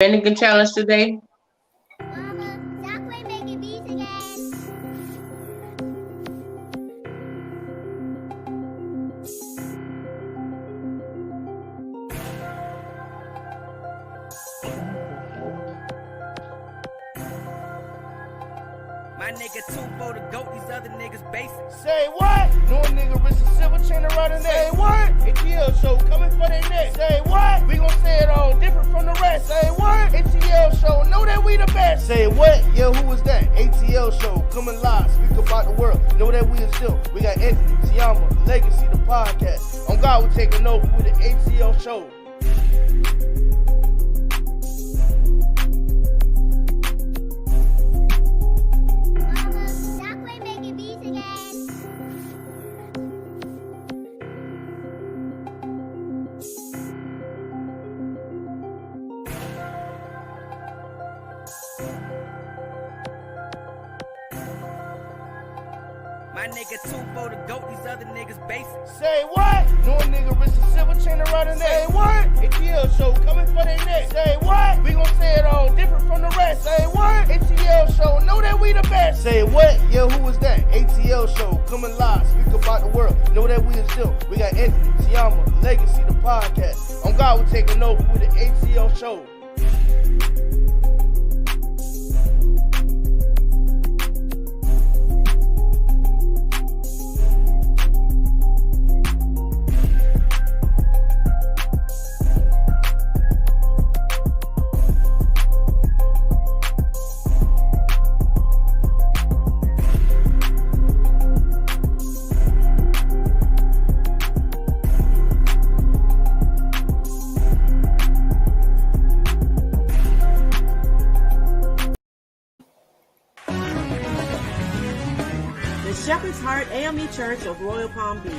Vinegar challenge today. Mama, stop making beats again. My nigga too for the goat, these other niggas basic. Say what? No nigga wrist a silver chain around his neck. Say what? A.T.L show coming for their neck. Say what? We gon' say it all different from the rest. Say what? A.T.L show, know that we the best. Say what? Yeah, who was that? A.T.L show coming live, speak about the world. Know that we is still. We got Anthony, TeAma, Legacy, the podcast. On God, we taking over with the A.T.L show. Mama, stop making beats again. My nigga too for the goat, these other niggas basic. Say what? No nigga wrist a silver chain around his neck. Say what? A.T.L show coming for their neck. Say what? We gon' say it all different from the rest. Say what? A.T.L show, know that we the best. Say what? Yeah, who was that? A.T.L show coming live, speak about the world. Know that we is still. We got Anthony, TeAma, Legacy, the podcast. On God, we taking over with the A.T.L show. The Shepherd's Heart AME Church of Royal Palm Beach.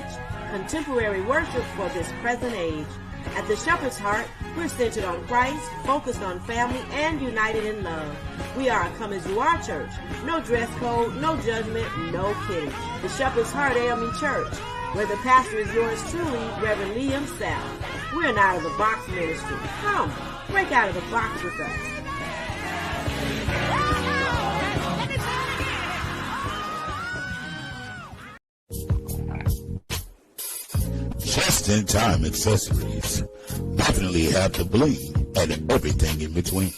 Contemporary worship for this present age. At the Shepherd's Heart, we're centered on Christ, focused on family, and united in love. We are a come as you are church. No dress code, no judgment, no kidding. The Shepherd's Heart AME Church, where the pastor is yours truly, Reverend Liam South. We're an out-of-the-box ministry. Come, break out of the box with us. Just-in-time accessories definitely have the bling and everything in between.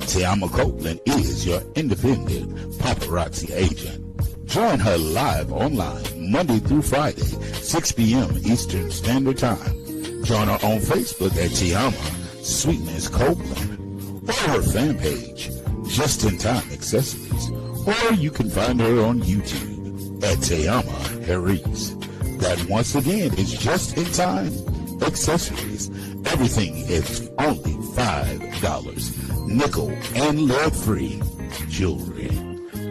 TeAma Copeland is your independent paparazzi agent. Join her live online Monday through Friday, 6 p.m. Eastern Standard Time. Join her on Facebook at TeAma Sweetness Copeland or her fan page, Just-in-Time Accessories. Or you can find her on YouTube at TheAnthonyBrownShow. That once again is Just-in-Time Accessories. Everything is only $5. Nickel and lead-free jewelry.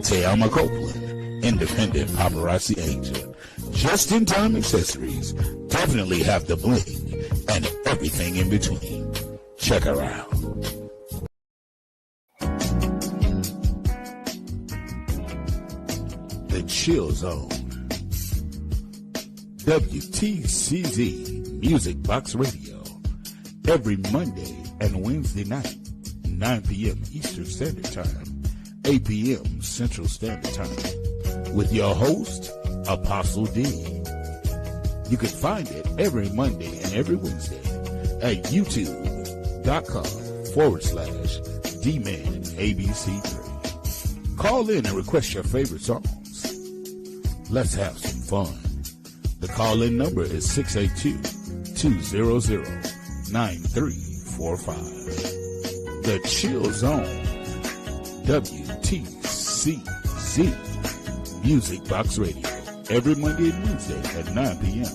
TeAma Copeland, independent paparazzi agent. Just-in-Time Accessories definitely have the bling and everything in between. Check her out. The Chill Zone. WTCZ Music Box Radio. Every Monday and Wednesday night, 9 p.m. Eastern Standard Time, 8 p.m. Central Standard Time. With your host, Apostle D. You can find it every Monday and every Wednesday at youtube.com/DmanABC3. Call in and request your favorite songs. Let's have some fun. The call-in number is 682-200-9345. The Chill Zone, WTCZ Music Box Radio, every Monday and Wednesday at 9 p.m.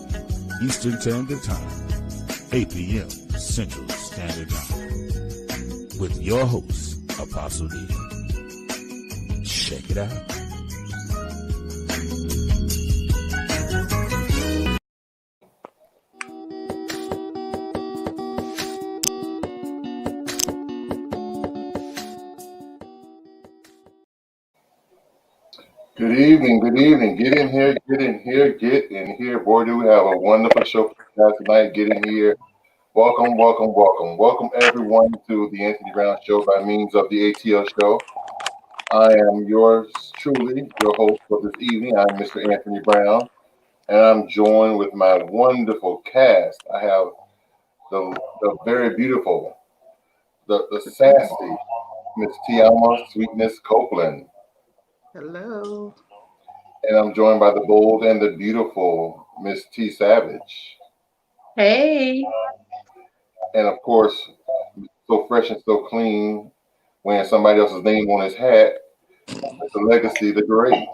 Eastern Standard Time, 8 p.m. Central Standard Time. With your host, Apostle D. Check it out. Good evening, good evening. Get in here, get in here, get in here. Boy, do we have a wonderful show for you guys tonight. Get in here. Welcome, welcome, welcome. Welcome everyone to the Anthony Brown Show by means of the A.T.L show. I am yours truly, your host for this evening. I'm Mr. Anthony Brown, and I'm joined with my wonderful cast. I have the very beautiful, the sassy Miss TeAma Sweetness Copeland. Hello. And I'm joined by the bold and the beautiful Miss T Savage. Hey. And of course, so fresh and so clean, wearing somebody else's name on his hat, the legacy, the great.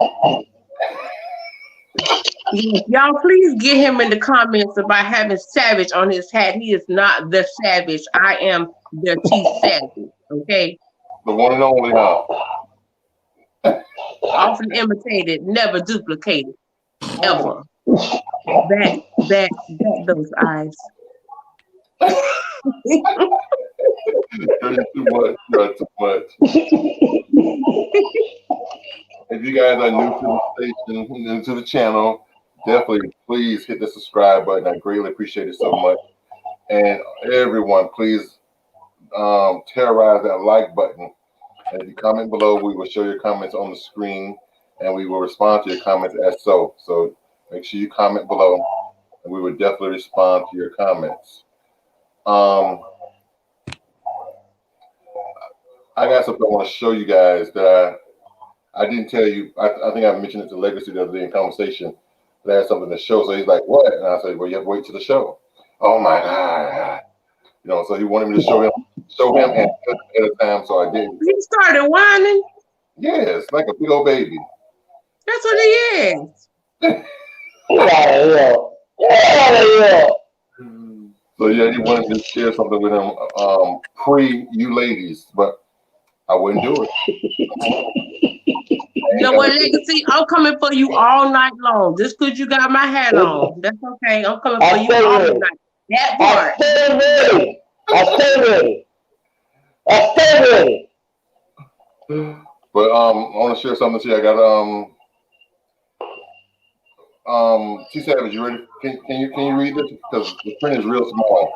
Y'all, please get him in the comments about having Savage on his hat. He is not the Savage. I am the T Savage. Okay. The one and only, huh? Often imitated, never duplicated, ever. Back those eyes. You're too much. You're too much. If you guys are new to the station, new to the channel, definitely please hit the subscribe button. I greatly appreciate it so much. And everyone, please terrorize that like button. And if you comment below, we will show your comments on the screen, and we will respond to your comments as so. So make sure you comment below, and we will definitely respond to your comments. I got something I want to show you guys that I didn't tell you. I think I mentioned it to Legacy the other day in conversation. But I had something to show. So he's like, "What?" And I said, "Well, you have to wait till the show." Oh my God! You know, so he wanted me to show him at a time. So I did. He started whining. Yes, like a big old baby. That's what he is. So yeah, he wanted me to share something with him, pre you ladies, but I wouldn't do it. You know what, Legacy? I'm coming for you all night long. Just because you got my hat on. That's okay. I'm coming for you all night. That part. I stay ready. But I want to share something to you. I got T Savage, you ready? Can you read this? Because the print is real small.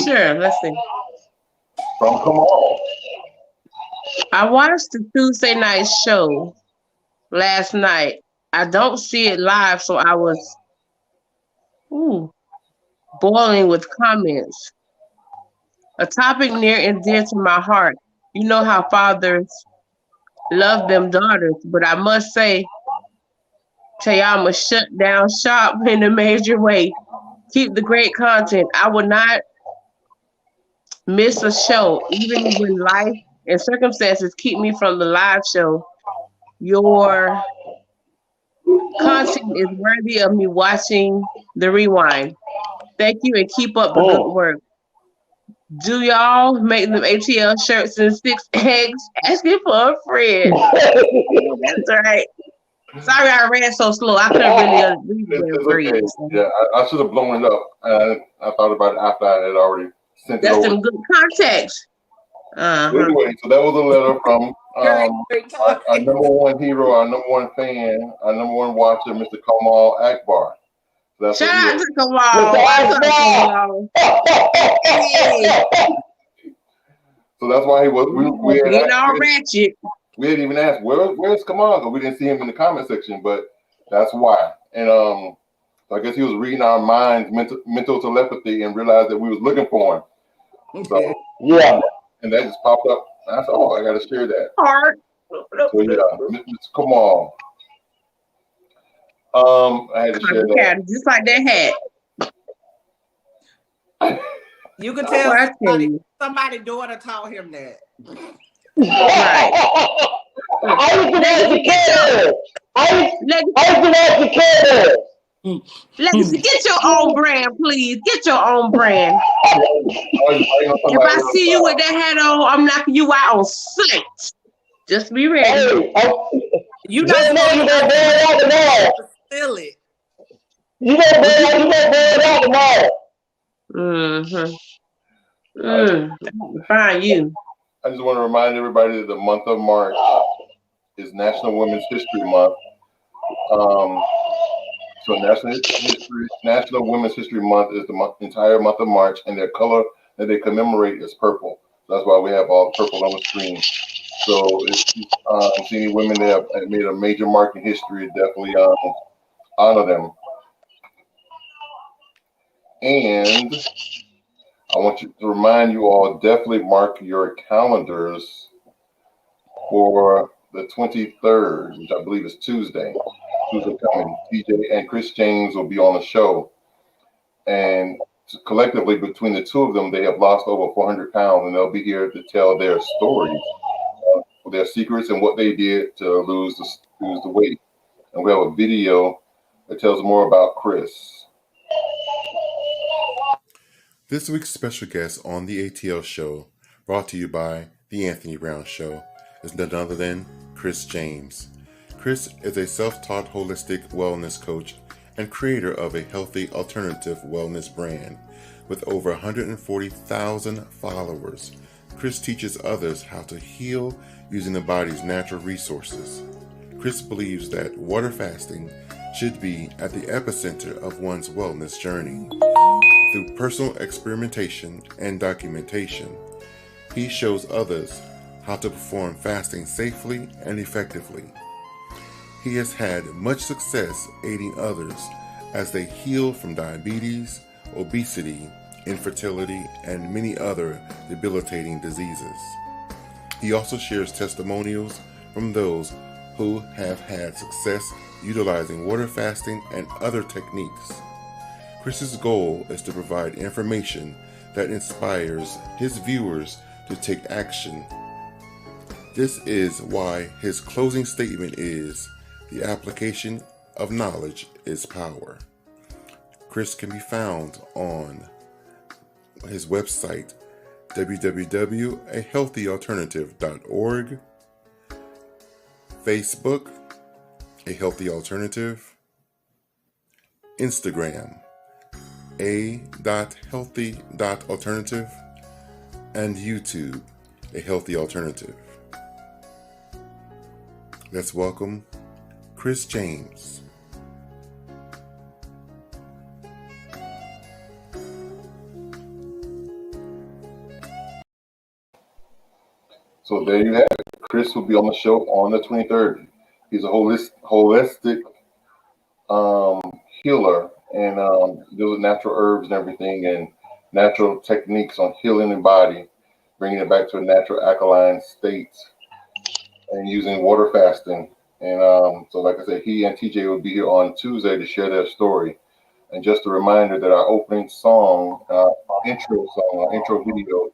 Sure, let's see. Come on. I watched the Tuesday night show last night. I don't see it live, so I was boiling with comments. A topic near and dear to my heart. You know how fathers love them daughters, but I must say, TeAma shut down shop in a major way. Keep the great content. I will not miss a show, even when life and circumstances keep me from the live show. Your content is worthy of me watching the rewind. Thank you and keep up the good work. Do y'all make them A.T.L shirts in 6 eggs? Asking for a friend. That's right. Sorry I ran so slow. I couldn't really read. Okay. Yeah, I should have blown it up. I thought about it after I had already sent it over. That's some good context. Anyway, so that was a letter from our number one hero, our number one fan, our number one watcher, Mr. Kamal Akbar. So shout out to Kamal. So that's why he was. We had all ratchet. We didn't even ask where's Kamal, because we didn't see him in the comment section. But that's why. And so I guess he was reading our minds, mental telepathy, and realized that we was looking for him. So yeah. And that just popped up. I said, "Oh, I got to share that." Heart. So yeah, Mr. Kamal. I had to share that. Just like that hat. You can tell somebody's daughter taught him that. Right. I used to ask the kids. Legacy, get your own brand, please. Get your own brand. If I see you with that hat on, I'm knocking you out on sight. Just be ready. You know you're gonna wear it out tomorrow. Steal it. You gonna wear it out tomorrow. Find you. I just want to remind everybody that the month of March is National Women's History Month. So National Women's History Month is the entire month of March, and their color that they commemorate is purple. That's why we have all purple on the screen. So if you see any women that have made a major mark in history, definitely honor them. And I want to remind you all, definitely mark your calendars for the 23rd, which I believe is Tuesday. Tuesday coming. TJ and Chris James will be on the show. And collectively, between the two of them, they have lost over 400 pounds, and they'll be here to tell their stories, their secrets, and what they did to lose the weight. And we have a video that tells more about Chris. This week's special guest on the A.T.L show, brought to you by The Anthony Brown Show, is none other than Chris James. Chris is a self-taught holistic wellness coach and creator of a healthy alternative wellness brand. With over 140,000 followers, Chris teaches others how to heal using the body's natural resources. Chris believes that water fasting should be at the epicenter of one's wellness journey. Through personal experimentation and documentation, he shows others how to perform fasting safely and effectively. He has had much success aiding others as they heal from diabetes, obesity, infertility, and many other debilitating diseases. He also shares testimonials from those who have had success utilizing water fasting and other techniques. Chris's goal is to provide information that inspires his viewers to take action. This is why his closing statement is, "The application of knowledge is power." Chris can be found on his website, www.ahealthyalternative.org, Facebook, A Healthy Alternative, Instagram, a.healthy.alternative, and YouTube, A Healthy Alternative. Let's welcome Chris James. So there you have it. Chris will be on the show on the 23rd. He's a holistic healer, and deals with natural herbs and everything, and natural techniques on healing the body, bringing it back to a natural alkaline state, and using water fasting. And so like I said, he and TJ will be here on Tuesday to share their story. And just a reminder that our opening song, intro video,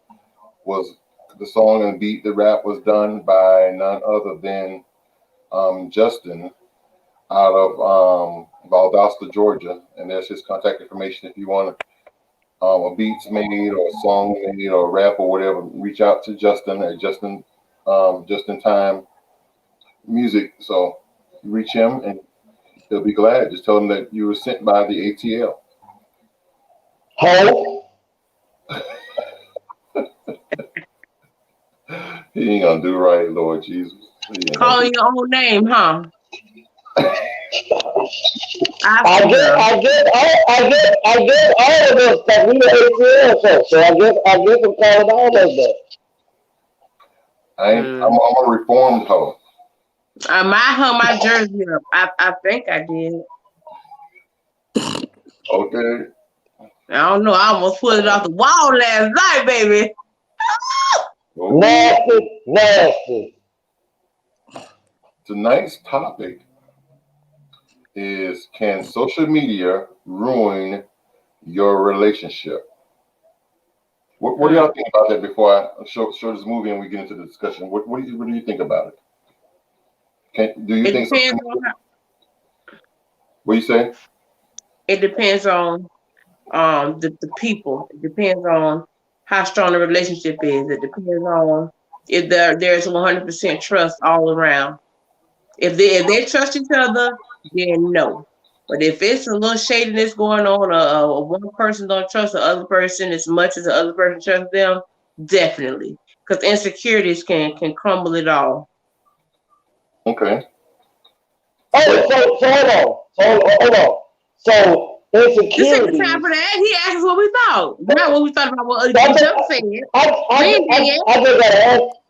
was the song and beat. The rap was done by none other than Justin out of Valdosta, Georgia. And there's his contact information if you want a beats made or a song made or a rap or whatever. Reach out to Justin at Just in Time Music. So reach him and he'll be glad. Just tell him that you were sent by the A.T.L. Ho. He ain't gonna do right, Lord Jesus. Calling your own name, huh? I get all of this stuff. We the A.T.L show, so I guess I'm calling all of that. I'm a reformed hoe. I might hung my jersey up. I think I did. Okay. I don't know. I almost pulled it off the wall last night, baby. Nasty. Tonight's topic is, can social media ruin your relationship? What do y'all think about that before I show this movie and we get into the discussion? What do you think about it? Do you think? What you say? It depends on the people. It depends on how strong the relationship is. It depends on if there's 100% trust all around. If they trust each other, then no. But if it's a little shadiness going on, one person don't trust the other person as much as the other person trusts them, definitely. Because insecurities can crumble it all. Okay. Oh, so hold on. So This ain't the insecurities. time for that. He asked us what we thought, not what we thought about what I Jump just, said. I just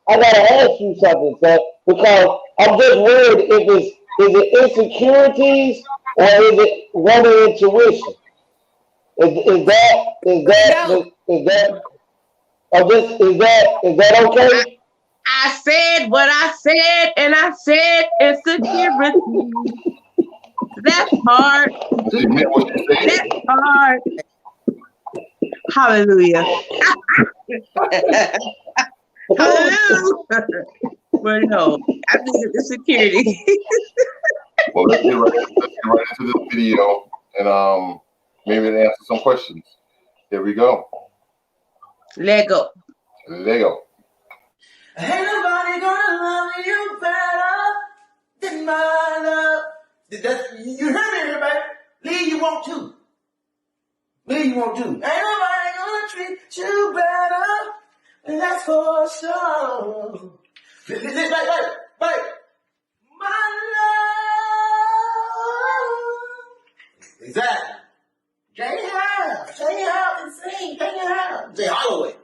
gotta ask you something, sir, because I'm just worried if is it insecurities or is it woman intuition? Is that is that is that is that okay? I said what I said, and I said insecurity. That's hard. She meant what she said. That's hard. Hallelujah. Hallelujah. But no, I think it's insecurity. Well, let's get right into this video and maybe answer some questions. Here we go. Lego. Lego. Ain't nobody gonna love you better than my love. You hear me, everybody? Lee, you want to. Lee, you want to. Ain't nobody gonna treat you better, and that's for sure. Right. My love. Exactly. Jay Howe can sing. Jay Holloway.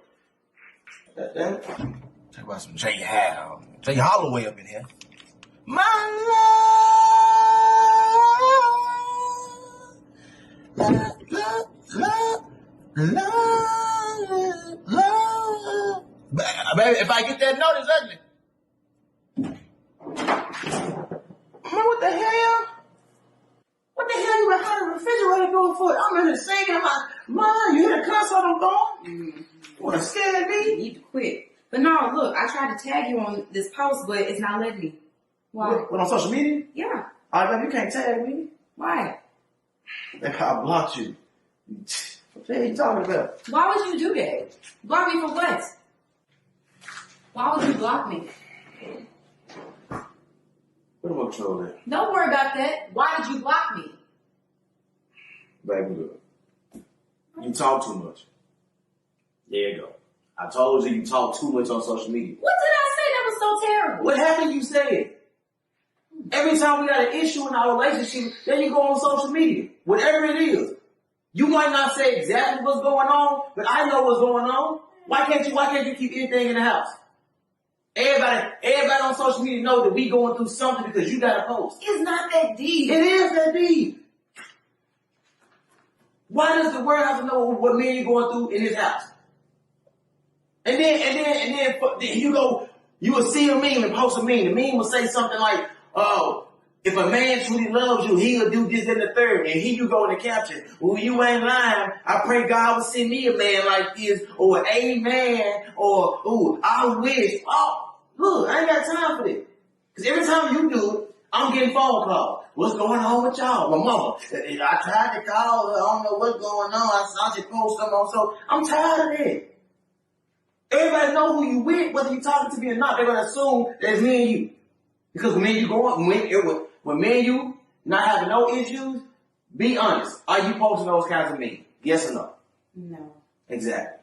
Talk about some Jay Howe. Jay Holloway up in here. My love. Baby, if I get that note, it's ugly. Man, what the hell? What the hell you behind the refrigerator doing for? I'm in here singing. I'm like, Mom, you hear the concert I'm going? You want to scare me? You need to quit. But no, look, I tried to tag you on this post, but it's not letting me. Why? What, on social media? Yeah. You can't tag me. Why? I blocked you. What the hell are you talking about? Why would you do that? Block me for what? Why would you block me? What am I trolling? Don't worry about that. Why did you block me? Baby, look. You talk too much. There you go. I told you talk too much on social media. What did I say that was so terrible? What happened you said? Every time we got an issue in our relationship, then you go on social media. Whatever it is. You might not say exactly what's going on, but I know what's going on. Why can't you keep anything in the house? Everybody on social media know that we going through something because you got a post. It's not that deep. It is that deep. Why does the world have to know what me and you going through in this house? And then you will see a meme and post a meme. The meme will say something like, oh, if a man truly loves you, he'll do this and the third. And here you go in the caption. Well, you ain't lying. I pray God will send me a man like this, or amen, or, ooh, I wish. Oh, look, I ain't got time for this. Because every time you do it, I'm getting phone calls. What's going on with y'all? My mama, I tried to call her. I don't know what's going on. I saw you post something on. So I'm tired of it. Everybody know who you with, whether you talking to me or not. They're going to assume that it's me and you. Because when me and you when me and you not having no issues, be honest. Are you posting those kinds of memes? Yes or no? No. Exactly.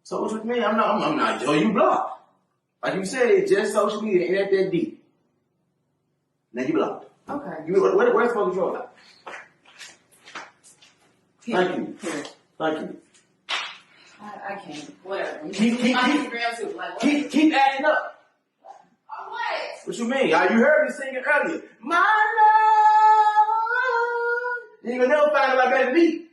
So what's with me? I'm not Joe, you blocked. Like you said, it's just social media, it ain't that deep. Now you blocked. Okay. Where's the control? Thank you. I can't. Whatever. Keep acting up. What? What you mean? You heard me singing earlier. My love. You ain't gonna never find it like that beat.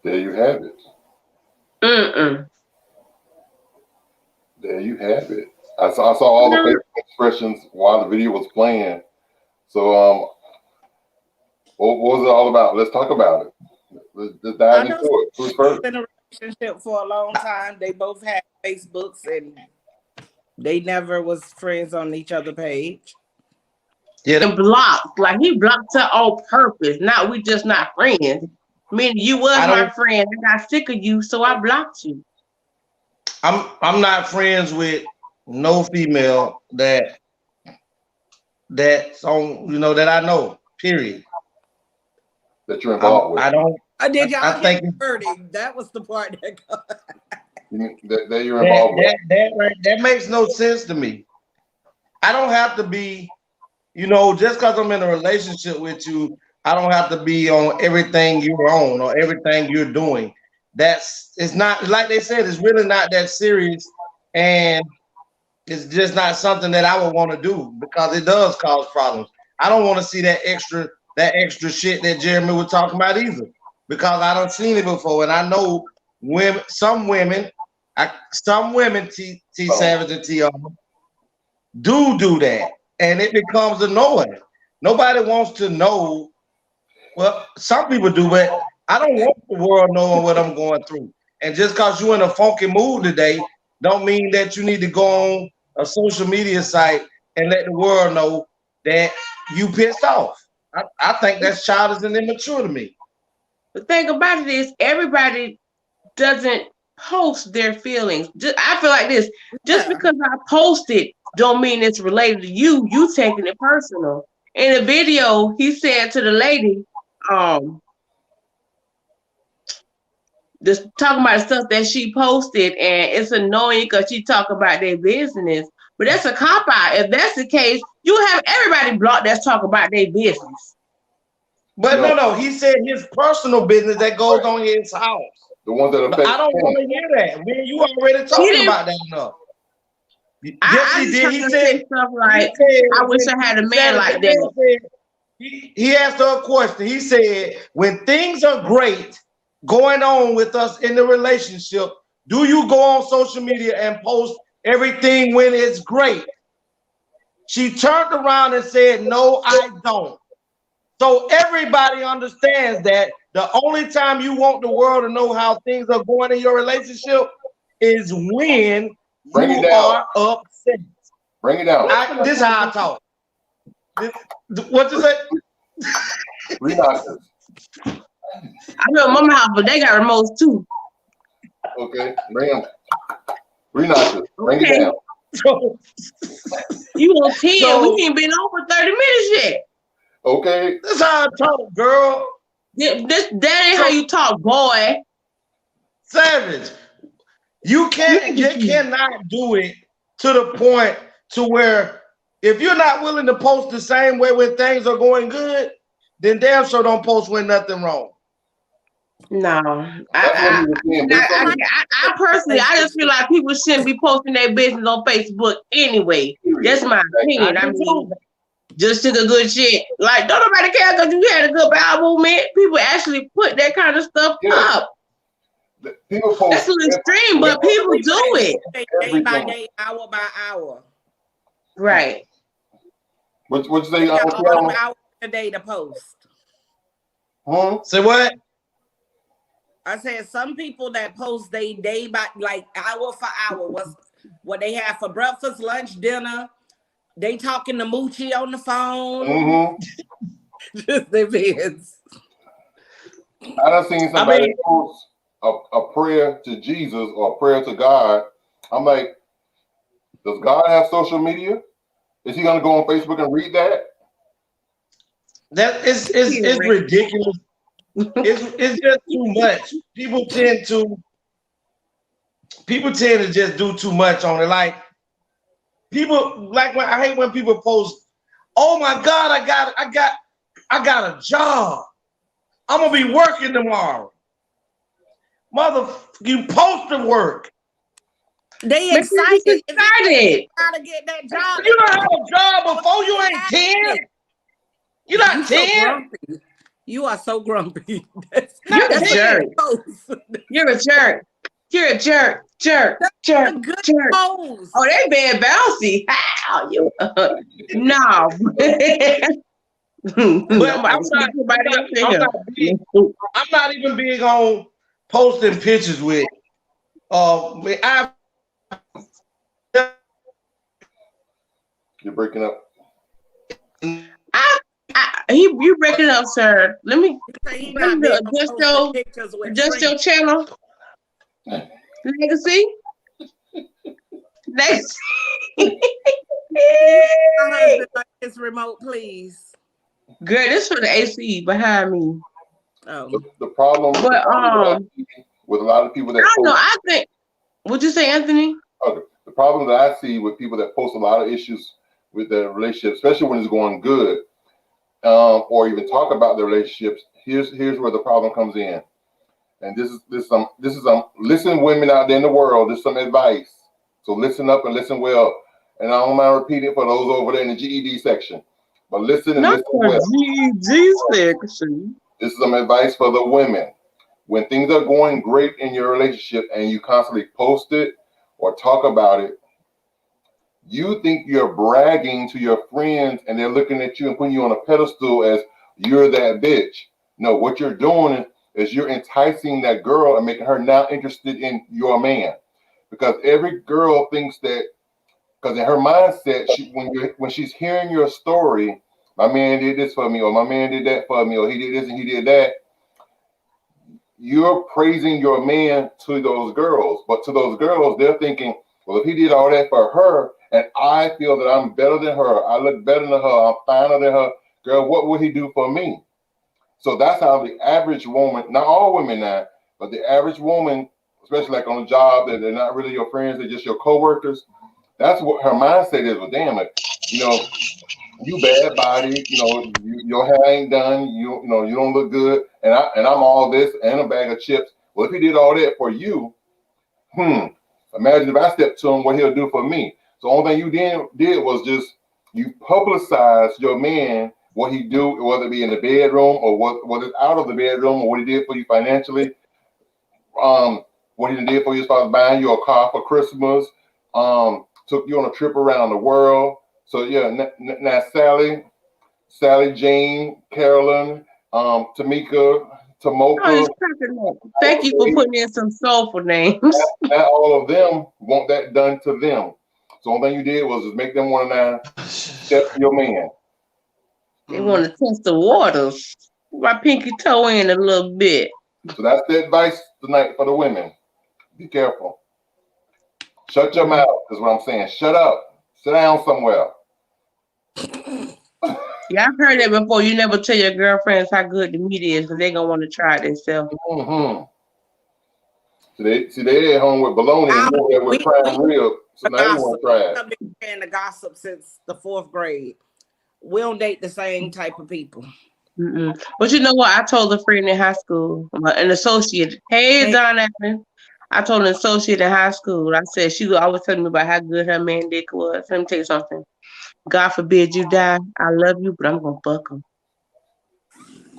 There you have it. There you have it. I saw all the facial expressions while the video was playing. So, what was it all about? Let's talk about it. Let's dive into it. Who's first? Been in a relationship for a long time. They both had Facebooks and they never was friends on each other's page. Yeah, and blocked. Like he blocked her on purpose. Not we just not friends. I mean, you was my friend. I got sick of you, so I blocked you. I'm not friends with no female that's on, you know, that I know. Period. That you're involved with. I don't. Did y'all I think hurting? That was the part that got. that you're involved with. That makes no sense to me. I don't have to be, you know, just because I'm in a relationship with you, I don't have to be on everything you're on or everything you're doing. It's not, like they said, it's really not that serious, and it's just not something that I would want to do because it does cause problems. I don't want to see that extra shit that Jeremy was talking about either, because I done seen it before, and I know some women, T Savage and TeAma, do that, and it becomes annoying. Nobody wants to know. Well, some people do, but I don't want the world knowing what I'm going through. And just because you're in a funky mood today, don't mean that you need to go on a social media site and let the world know that you pissed off. I think that's childish and immature to me. The thing about it is, everybody doesn't post their feelings. I feel like this. Just because I post it, don't mean it's related to you. You taking it personal. In the video, he said to the lady, just talking about stuff that she posted, and it's annoying because she talk about their business. But that's a cop out. If that's the case, you have everybody blocked that's talk about their business. But no, he said his personal business that goes on in his house. The ones that affect. I don't want to hear that. Man, you already talking about that enough. Yes, he did. He said stuff like, "I wish I had a man like that." He asked her a question. He said, "When things are great going on with us in the relationship, do you go on social media and post everything when it's great?" She turned around and said, "No, I don't." So everybody understands that the only time you want the world to know how things are going in your relationship is when you are upset. Bring it down. This is how I talk. What you say? Relaxes. I know Mama house, but they got remotes too. Okay, bring them. Relaxes. Bring it down. You on 10? We ain't been on for 30 minutes yet. Okay. That's how I talk, girl. That ain't how you talk, boy. Savage. You cannot do it to the point to where if you're not willing to post the same way when things are going good, then damn sure don't post when nothing wrong. No, I personally, I just feel like people shouldn't be posting their business on Facebook anyway. That's my opinion. I mean, just took a good shit. Like, don't nobody care because you had a good bowel movement. People actually put that kind of stuff up. People post. That's an extreme, but people do it day by day, hour by hour. Right. What you say? Hour a day to post. Say what? I said some people that post they day by like hour for hour. What they have for breakfast, lunch, dinner. They talking to Moochie on the phone. Just their vids. I done seen somebody post a prayer to Jesus or a prayer to God. I'm like, does God have social media? Is he gonna go on Facebook and read that? That is ridiculous. It's just too much. People tend to just do too much on it. Like people like when I hate when people post, "Oh my God, I got a job. I'm gonna be working tomorrow." You post to work. They excited. Gotta get that job. You don't have a job before you ain't 10. You're not 10. You are so grumpy. You're a jerk. You're a jerk. You're a jerk. Jerk. Oh, they been bouncy. How you? No. But I'm not even big on posting pictures with. You're breaking up. You breaking up, sir. Let me He not being posting pictures with adjust your friends. channel. Legacy. Legacy. My husband like this remote, please. Girl, this for the AC behind me. Oh. The problem, but with a lot of people that I don't know. I think. What'd you say, Anthony? Okay. The problem that I see with people that post a lot of issues with their relationship, especially when it's going good, or even talk about their relationships. Here's where the problem comes in, and this is listen, women out there in the world. This is some advice. So listen up and listen well. And I don't mind repeating it for those over there in the GED section, but listen and listen well. GED section. This is some advice for the women. When things are going great in your relationship and you constantly post it or talk about it, you think you're bragging to your friends and they're looking at you and putting you on a pedestal as you're that bitch. No, what you're doing is you're enticing that girl and making her now interested in your man. Because every girl thinks that, because in her mindset, when she's hearing your story, my man did this for me, or my man did that for me, or he did this and he did that, you're praising your man to those girls. But to those girls, they're thinking, well, if he did all that for her, and I feel that I'm better than her, I look better than her, I'm finer than her, girl, what would he do for me? So that's how the average woman, not all women now, but the average woman, especially like on a job that they're not really your friends, they're just your coworkers, that's what her mindset is. Well, damn it, you bad body, your hair ain't done, you don't look good, and I'm all this and a bag of chips. Well, if he did all that for you, imagine if I stepped to him, what he'll do for me. So the only thing you did was just you publicized your man, what he do, whether it be in the bedroom or what is out of the bedroom, or what he did for you financially, what he did for you as far as buying you a car for Christmas, took you on a trip around the world. So yeah, now Sally, Jane, Carolyn, Tamika, Tamoka. Thank you for putting in some soulful names. Now all of them want that done to them. So the only thing you did was just make them want to now step to your man. They want to test the waters. My pinky toe in a little bit. So that's the advice tonight for the women. Be careful. Shut your mouth is what I'm saying. Shut up. Sit down somewhere. Yeah, I've heard that before. You never tell your girlfriends how good the meat is because they're going to want to try it themselves. Mm-hmm. See, they at home with bologna and you're there with prime rib. So now you want to try it. I've been saying the gossip since the 4th grade. We don't date the same type of people. Mm-mm. But you know what? I told a friend in high school, an associate. Hey, Don Allen. I told an associate in high school. I said she was always telling me about how good her man dick was. Let me tell you something. God forbid you die. I love you, but I'm gonna fuck him.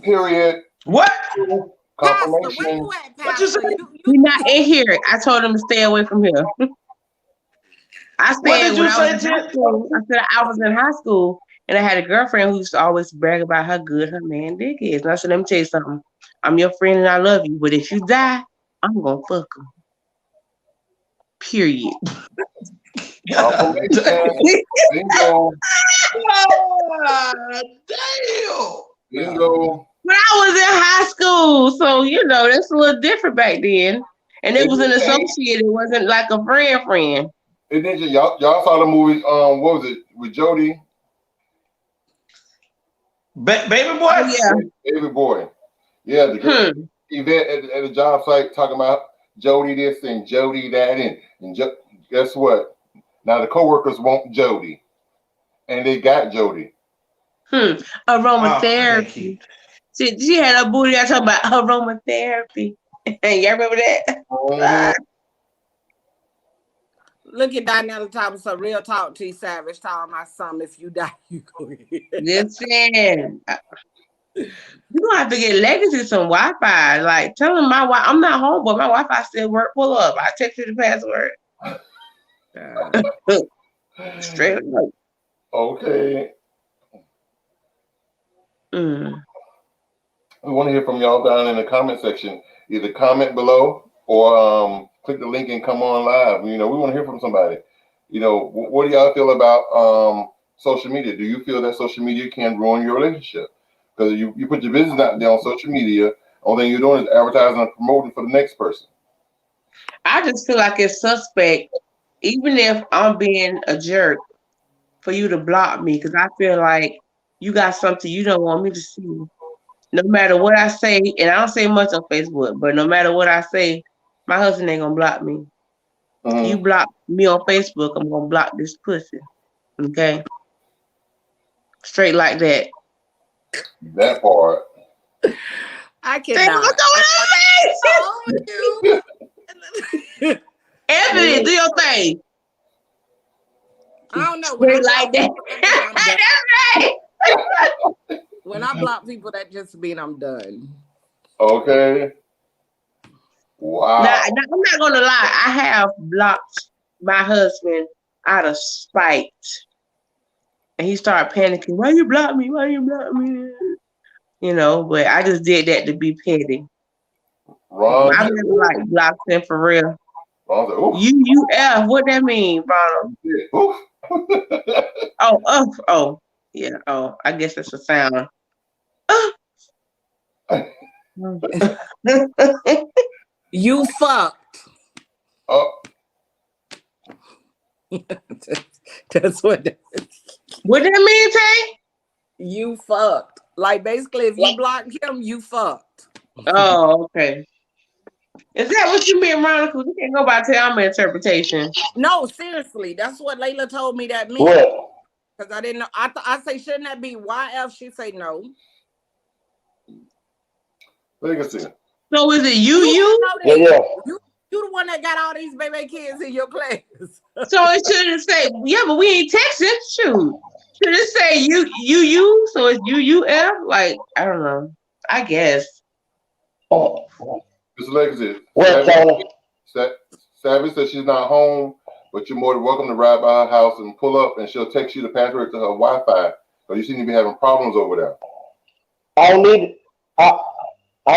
Period. What? Confirmation. Pastor, where you at, Pastor? He's not in here. I told him to stay away from here. I said what did you say, I said I was in high school and I had a girlfriend who used to always brag about how good her man dick is. And I said, let me tell you something. I'm your friend and I love you, but if you die, I'm gonna fuck him. Period. Bingo. Damn. Bingo. But I was in high school, so that's a little different back then. And it was an associate. It wasn't like a friend. And then y'all saw the movie. What was it with Jody? Baby boy. Oh, yeah. Baby boy. Yeah, the girl Yvette at the job site talking about Jody this and Jody that, and guess what? Now the coworkers want Jody, and they got Jody. Aromatherapy. She had a booty. I talking about aromatherapy. Y'all remember that? Look at Daniela Thomas, a real talk T Savage, telling my son, if you die, you go ahead. Listen. You're going to have to get Legacy some Wi-Fi. Like, tell him I'm not home, but my Wi-Fi still work. Pull up. I text you the password. Straight up. Okay. We want to hear from y'all down in the comment section. Either comment below or click the link and come on live. We want to hear from somebody. What do y'all feel about social media? Do you feel that social media can ruin your relationship? because you put your business out there on social media. Only thing you're doing is advertising and promoting for the next person. I just feel like it's suspect, even if I'm being a jerk, for you to block me, because I feel like you got something you don't want me to see. No matter what I say, and I don't say much on Facebook, but no matter what I say, my husband ain't gonna block me. You block me on Facebook, I'm gonna block this pussy. Okay? Straight like that. That part. I cannot. Anthony, do your thing. I don't know. Straight like that. When I block people, that just mean I'm done. Okay. Wow. Now, I'm not gonna lie. I have blocked my husband out of spite, and he started panicking. Why you block me? Why you block me? You know, but I just did that to be petty. Ron, I never like blocked him for real. Ron, UUF, what that mean, Ronald? Oh, yeah. Oh, I guess that's a sound. You fucked. Oh. That's what that is. What that mean, Tay? You fucked. Like basically, if you block him, you fucked. Oh, okay. Is that what you mean, Ronald? Because we can't go by TeAma interpretation. No, seriously, that's what Layla told me that means. What? Because I didn't know. I say, shouldn't that be YF? She say no. Legacy. So is it you? Yeah. You the one that got all these baby kids in your class. So it shouldn't say, yeah, but we ain't texting. Shoot. Should it say you? So it's UUF? Like, I don't know. I guess. Oh. This Legacy. What, Tony? Savvy says she's not home, but you're more than welcome to ride by her house and pull up, and she'll text you the password to her Wi-Fi. So you seem to be having problems over there. I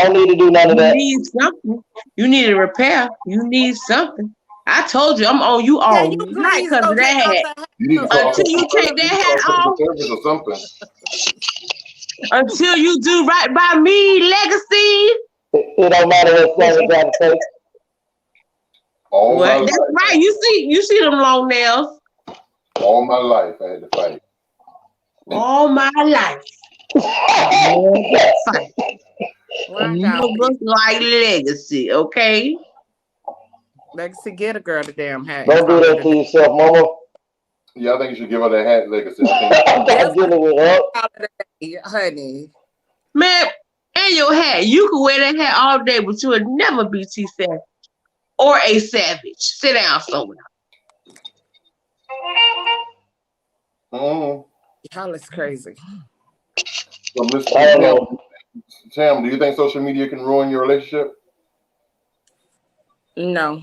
don't need to do none of that. You need something. You need a repair. You need something. I told you I'm on you all night because of that hat. Until you take that hat off. Or something. Until you do right by me, Legacy. It don't matter what Sammy got to say. What? That's right. You see them long nails. All my life I had to fight. All my life. Fight. You look like Legacy, okay? Legacy, get a girl the damn hat. Don't do that to yourself, Mama. Yeah, I think you should give her that hat, Legacy. I'm dealing with her. Honey. Man, and your hat. You can wear that hat all day, but you would never be T Savage or A Savage. Sit down somewhere. Y'all is crazy. So, Mr. Tam, do you think social media can ruin your relationship? No.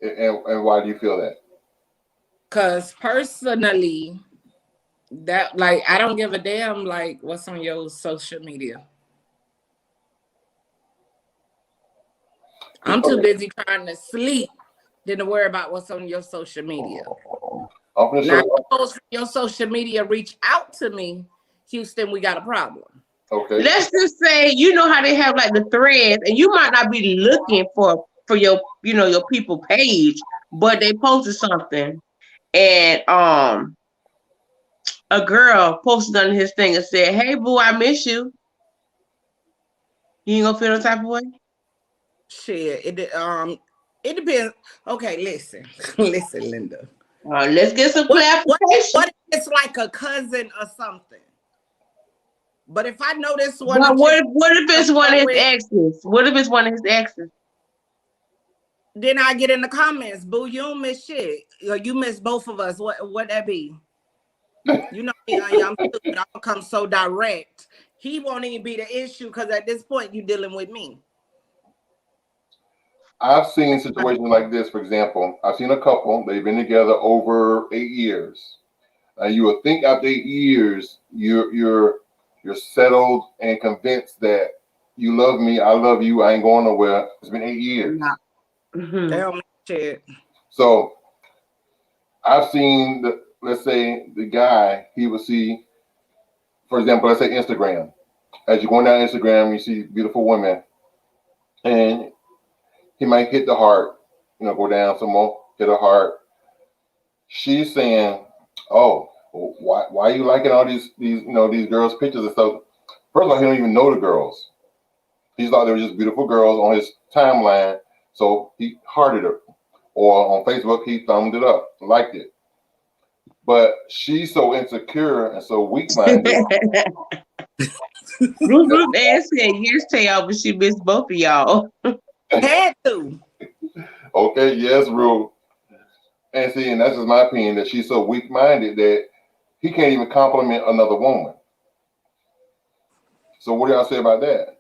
And why do you feel that? Because personally, that like I don't give a damn like what's on your social media. I'm too busy trying to sleep than to worry about what's on your social media. Now, suppose your social media reach out to me, Houston, we got a problem. Okay. Let's just say, you know how they have like the threads, and you might not be looking for your, you know, your people page, but they posted something, and a girl posted on his thing and said, "Hey boo, I miss you." You ain't gonna feel no type of way? Shit, it depends. Okay, listen, Linda. Let's get some clarification. What if it's like a cousin or something? But if I know this one, what if it's one of his exes? What if it's one of his exes? Then I get in the comments, boo, you don't miss shit. You miss both of us. What that be? You know me, I'm stupid. I'll come so direct. He won't even be the issue because at this point you dealing with me. I've seen situations like this. For example, I've seen a couple. They've been together over 8 years. You would think after 8 years, you're settled and convinced that you love me, I love you, I ain't going nowhere. It's been 8 years. Damn shit. So I've seen let's say the guy, he would see for example, let's say Instagram. As you're going down Instagram, you see beautiful women, and he might hit the heart, go down some more, hit a heart. She's saying, "Oh, why are you liking all these these girls' pictures and stuff?" First of all, he don't even know the girls. He thought they were just beautiful girls on his timeline, so he hearted her. Or on Facebook, he thumbed it up, liked it. But she's so insecure and so weak-minded. Ruth Ann said yes, TeAma, but she missed both of y'all. Had to. Okay, yes, Ruth. And see, and that's just my opinion, that she's so weak-minded that he can't even compliment another woman. So what do y'all say about that?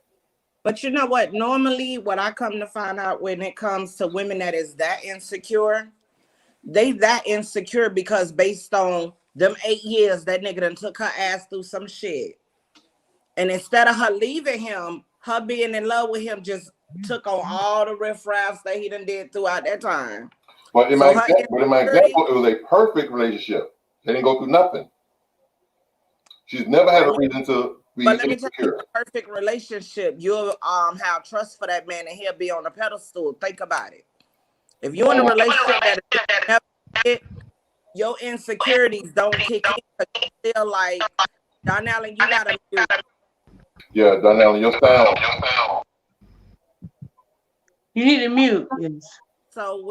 But you know what? Normally, what I come to find out when it comes to women that is that insecure, they that insecure because based on them 8 years, that nigga done took her ass through some shit. And instead of her leaving him, her being in love with him just took on all the riffraffs that he done did throughout that time. But in my example, it was a perfect relationship. They didn't go through nothing. She's never had a reason to be But let me insecure. tell you, a perfect relationship, you'll have trust for that man and he'll be on a pedestal. Think about it. If you're in a relationship that never hit, your insecurities don't kick in because you feel like, Donnell, you gotta mute. Yeah, Donnell, your sound. You need to mute. Yes. So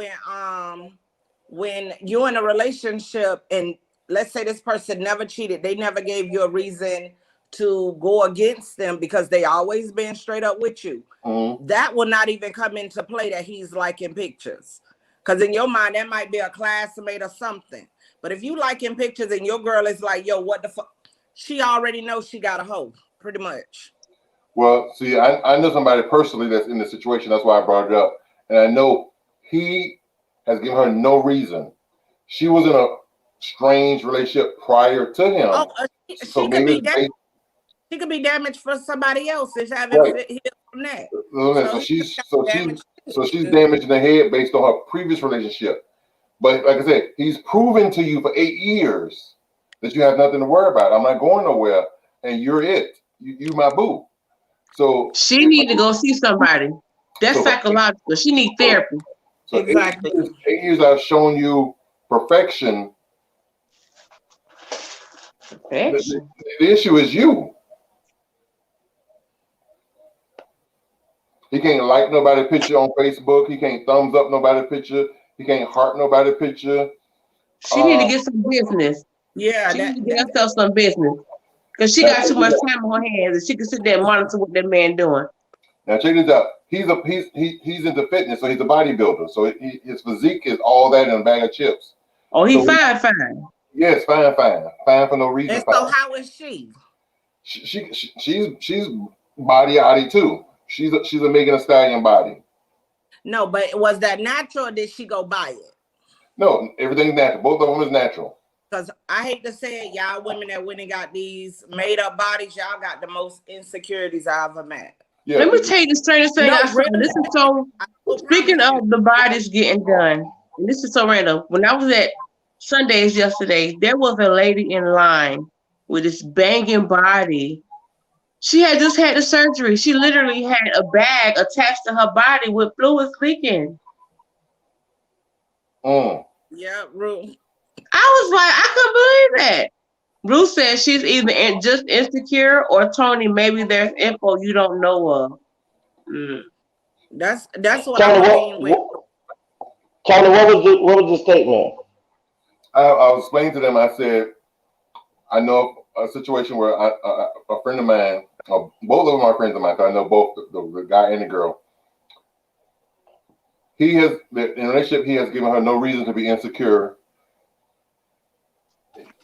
when you're in a relationship and let's say this person never cheated, they never gave you a reason to go against them because they always been straight up with you. Mm-hmm. That will not even come into play that he's liking pictures. Because in your mind, that might be a classmate or something. But if you liking pictures and your girl is like, yo, what the fuck? She already knows she got a hoe, pretty much. Well, see, I know somebody personally that's in the situation. That's why I brought it up. And I know he has given her no reason. She was in a strange relationship prior to him. Oh, she could be damaged. She could be damaged for somebody else. It's having healed from that. So she's damaged in the head based on her previous relationship. But like I said, he's proven to you for 8 years that you have nothing to worry about. I'm not going nowhere, and you're it. You my boo. So she need to go see somebody. That's psychological. She need therapy. So exactly. 8 years I've shown you perfection. The issue is you. He can't like nobody's picture on Facebook. He can't thumbs up nobody's picture. He can't heart nobody's picture. She need to get some business. Yeah, she need to get herself some business because she got too much time on her hands, and she can sit there and monitor what that man doing. Now check this out. He's into fitness, so he's a bodybuilder. So his physique is all that in a bag of chips. Oh, he's fine. Yes, fine for no reason. And so how is she? She's body too. She's a Megan Thee Stallion body. No, but was that natural or did she go buy it? No, everything's natural. Both of them is natural. Because I hate to say it, y'all women that went and got these made up bodies, y'all got the most insecurities I ever met. Yeah. Let me tell you the strangest thing I saw. This is so, speaking of the bodies getting done, and this is so random. When I was at Sundays yesterday, there was a lady in line with this banging body. She had just had the surgery. She literally had a bag attached to her body with fluids leaking. Yeah, Ruth. I was like, I couldn't believe that. Ruth said she's either just insecure or Tony, maybe there's info you don't know of. That's what I mean. Tony, what was the statement? I was explaining to them. I said, I know a situation where a friend of mine, both of them are friends of mine. I know both the guy and the girl. In a relationship, he has given her no reason to be insecure.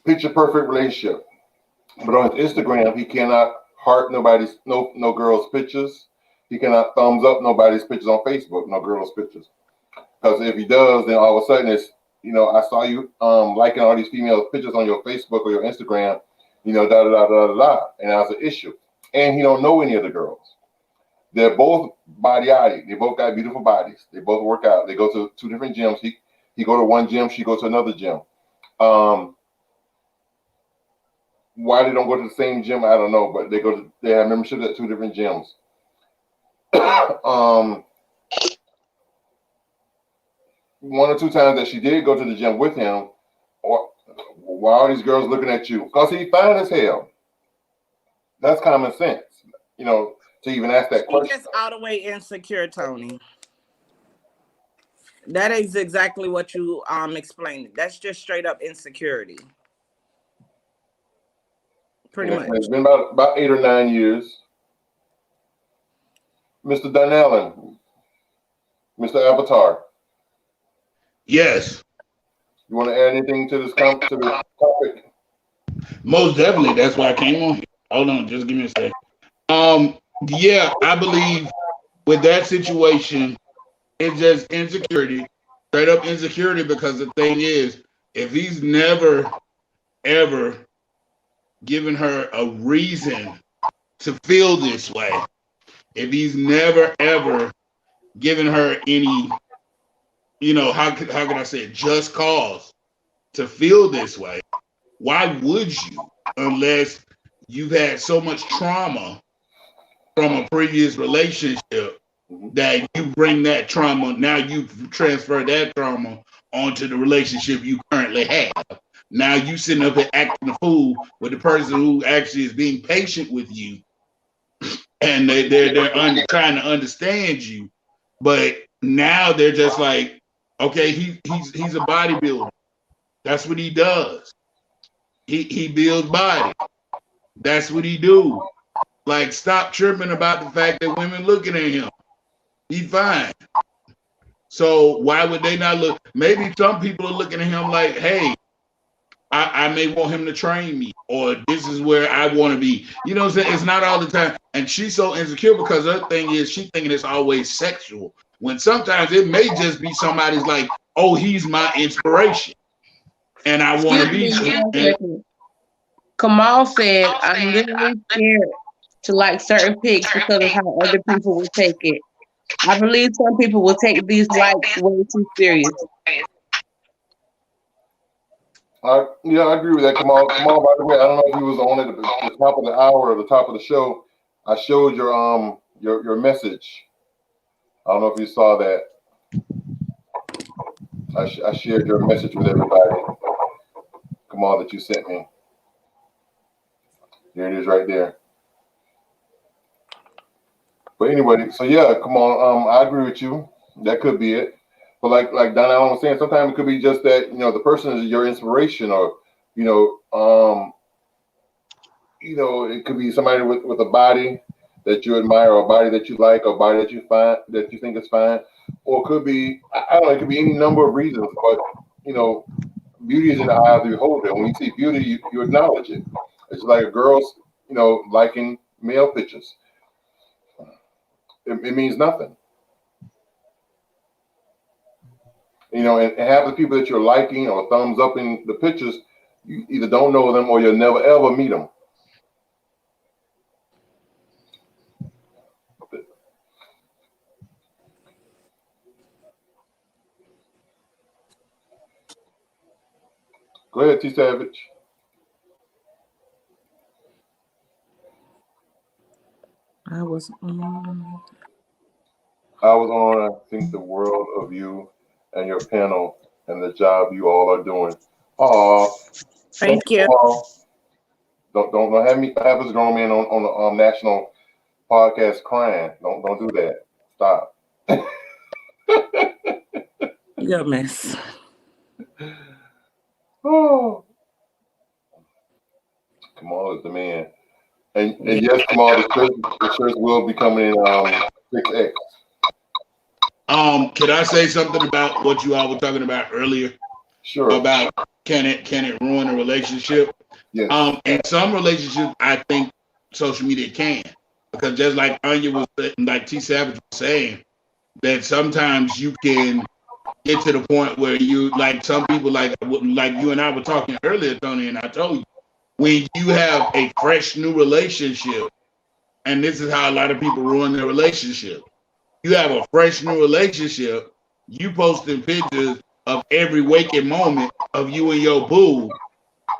Picture perfect relationship, but on his Instagram, he cannot heart nobody's no girl's pictures. He cannot thumbs up nobody's pictures on Facebook, no girl's pictures. Because if he does, then all of a sudden it's, I saw you liking all these female pictures on your Facebook or your Instagram, da da da da da, and that's an issue. And he don't know any of the girls. They're both body-eyed. They both got beautiful bodies. They both work out. They go to 2 different gyms. He go to one gym, she go to another gym. Why they don't go to the same gym, I don't know, but they have memberships at 2 different gyms. One or 2 times that she did go to the gym with him, or why are these girls looking at you? Because he's fine as hell. That's common sense, to even ask that question. She gets all the way insecure, Tony. That is exactly what you explained. That's just straight up insecurity. Pretty much. It's been about 8 or 9 years. Mr. Dunallen, Mr. Avatar. Yes. You want to add anything to this topic? Most definitely. That's why I came on here. Hold on, just give me a second. Yeah, I believe with that situation, it's just insecurity, straight up insecurity. Because the thing is, if he's never ever given her a reason to feel this way, if he's never ever given her any, how can I say it, just cause to feel this way, why would you, unless you've had so much trauma from a previous relationship that you bring that trauma, now you've transferred that trauma onto the relationship you currently have. Now you sitting up and acting a fool with the person who actually is being patient with you, and they're trying to understand you, but now they're just like, okay, he's a bodybuilder. That's what he does. He builds body. That's what he do. Like, stop tripping about the fact that women looking at him. He's fine. So why would they not look? Maybe some people are looking at him like, hey, I may want him to train me, or this is where I want to be. You know what I'm saying? It's not all the time. And she's so insecure because her thing is she thinking it's always sexual, when sometimes it may just be somebody's like, oh, he's my inspiration, and I want to be. Kamal said, I'm literally scared to like certain pics because of how other people will take it. I believe some people will take these likes way too serious. I agree with that, Kamal. Kamal, by the way, I don't know if he was on at the top of the hour or the top of the show. I showed your message. I don't know if you saw that. I shared your message with everybody, Kamal, that you sent me. There it is right there. But anyway, so yeah, Kamal, I agree with you. That could be it. But like Donna Allen was saying, sometimes it could be just that, the person is your inspiration, or, it could be somebody with a body that you admire, or a body that you like, or a body that you find, that you think is fine. Or it could be, I don't know, it could be any number of reasons, but, beauty is in the eye of the beholder. When you see beauty, you acknowledge it. It's like a girl's, liking male pictures. It means nothing. And half the people that you're liking or thumbs up in the pictures, you either don't know them or you'll never ever meet them. Go ahead, T. Savage. I was on, I think, the world of you and your panel and the job you all are doing. Thank you. Don't have me have us grown man on the national podcast crying. Don't do that. Stop. You're a mess. Oh, Kamal is the man. And yes, Kamal, the shirts will be coming in 6X. Can I say something about what you all were talking about earlier? Sure. About can it ruin a relationship? Yes. In some relationships, I think social media can, because just like Anya was, like T Savage was saying, that sometimes you can get to the point where you, like some people, like you and I were talking earlier, Tony, and I told you, when you have a fresh new relationship, and this is how a lot of people ruin their relationship. You have a fresh new relationship, you posting pictures of every waking moment of you and your boo,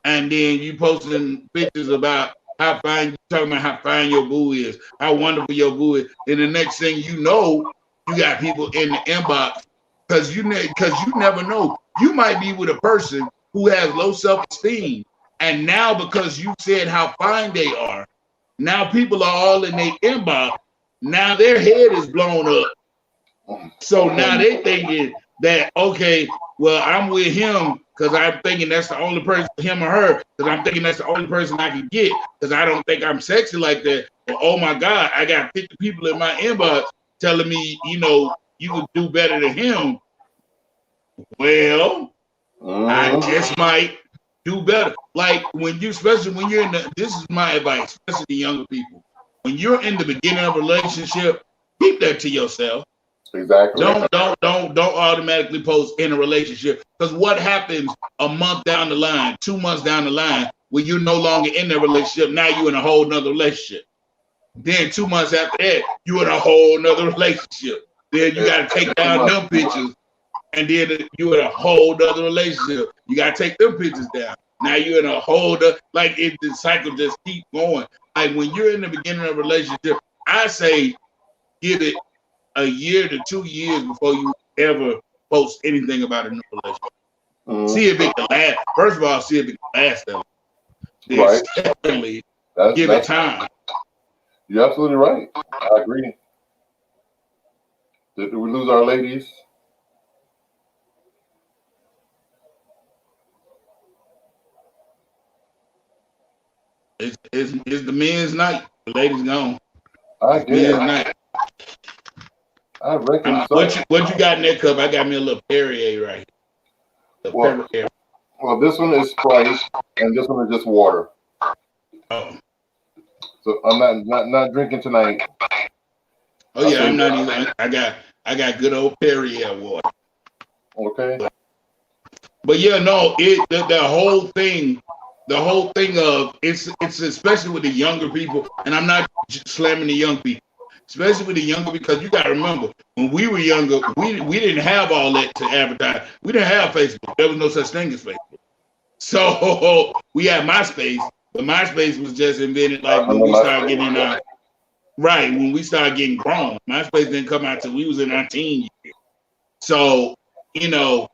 and then you posting pictures about how fine you talking about how fine your boo is, how wonderful your boo is, and the next thing you know, you got people in the inbox because you never know. You might be with a person who has low self-esteem, and now because you said how fine they are, now people are all in their inbox. Now their head is blown up. So now they thinking that, okay, well, I'm with him because I'm thinking that's the only person, him or her, because I'm thinking that's the only person I can get because I don't think I'm sexy like that. But oh my God, I got 50 people in my inbox telling me, you know, you could do better than him. Well, I just might do better. Like when you, especially when you're in the, this is my advice, especially the younger people. When you're in the beginning of a relationship, keep that to yourself. Exactly. Don't automatically post in a relationship, because what happens a month down the line, 2 months down the line, when you're no longer in that relationship, now you're in a whole nother relationship. Then 2 months after that, you're in a whole nother relationship. Then you got to take down them pictures, and then you're in a whole nother relationship. You got to take them pictures down. Now you're in a whole other, like the cycle just keeps going. Like when you're in the beginning of a relationship, I say give it a year to 2 years before you ever post anything about a new relationship. See if it can last. First of all, see if it can last that long. Then secondly, give it time. You're absolutely right. I agree. Did we lose our ladies? It's the men's night. The ladies gone. I guess. Men's night. I reckon so. What you got in that cup? I got me a little Perrier right here. Well, this one is Sprite, and this one is just water. Oh. So I'm not drinking tonight. Oh yeah, I'm not even. I got good old Perrier water. Okay. But yeah, no, the whole thing of it's especially with the younger people, and I'm not slamming the young people. Especially with the younger, because you got to remember, when we were younger, we didn't have all that to advertise. We didn't have Facebook. There was no such thing as Facebook. So we had MySpace, but MySpace was just invented like when we started getting when we started getting grown. MySpace didn't come out till we was in our teen years. So, you know,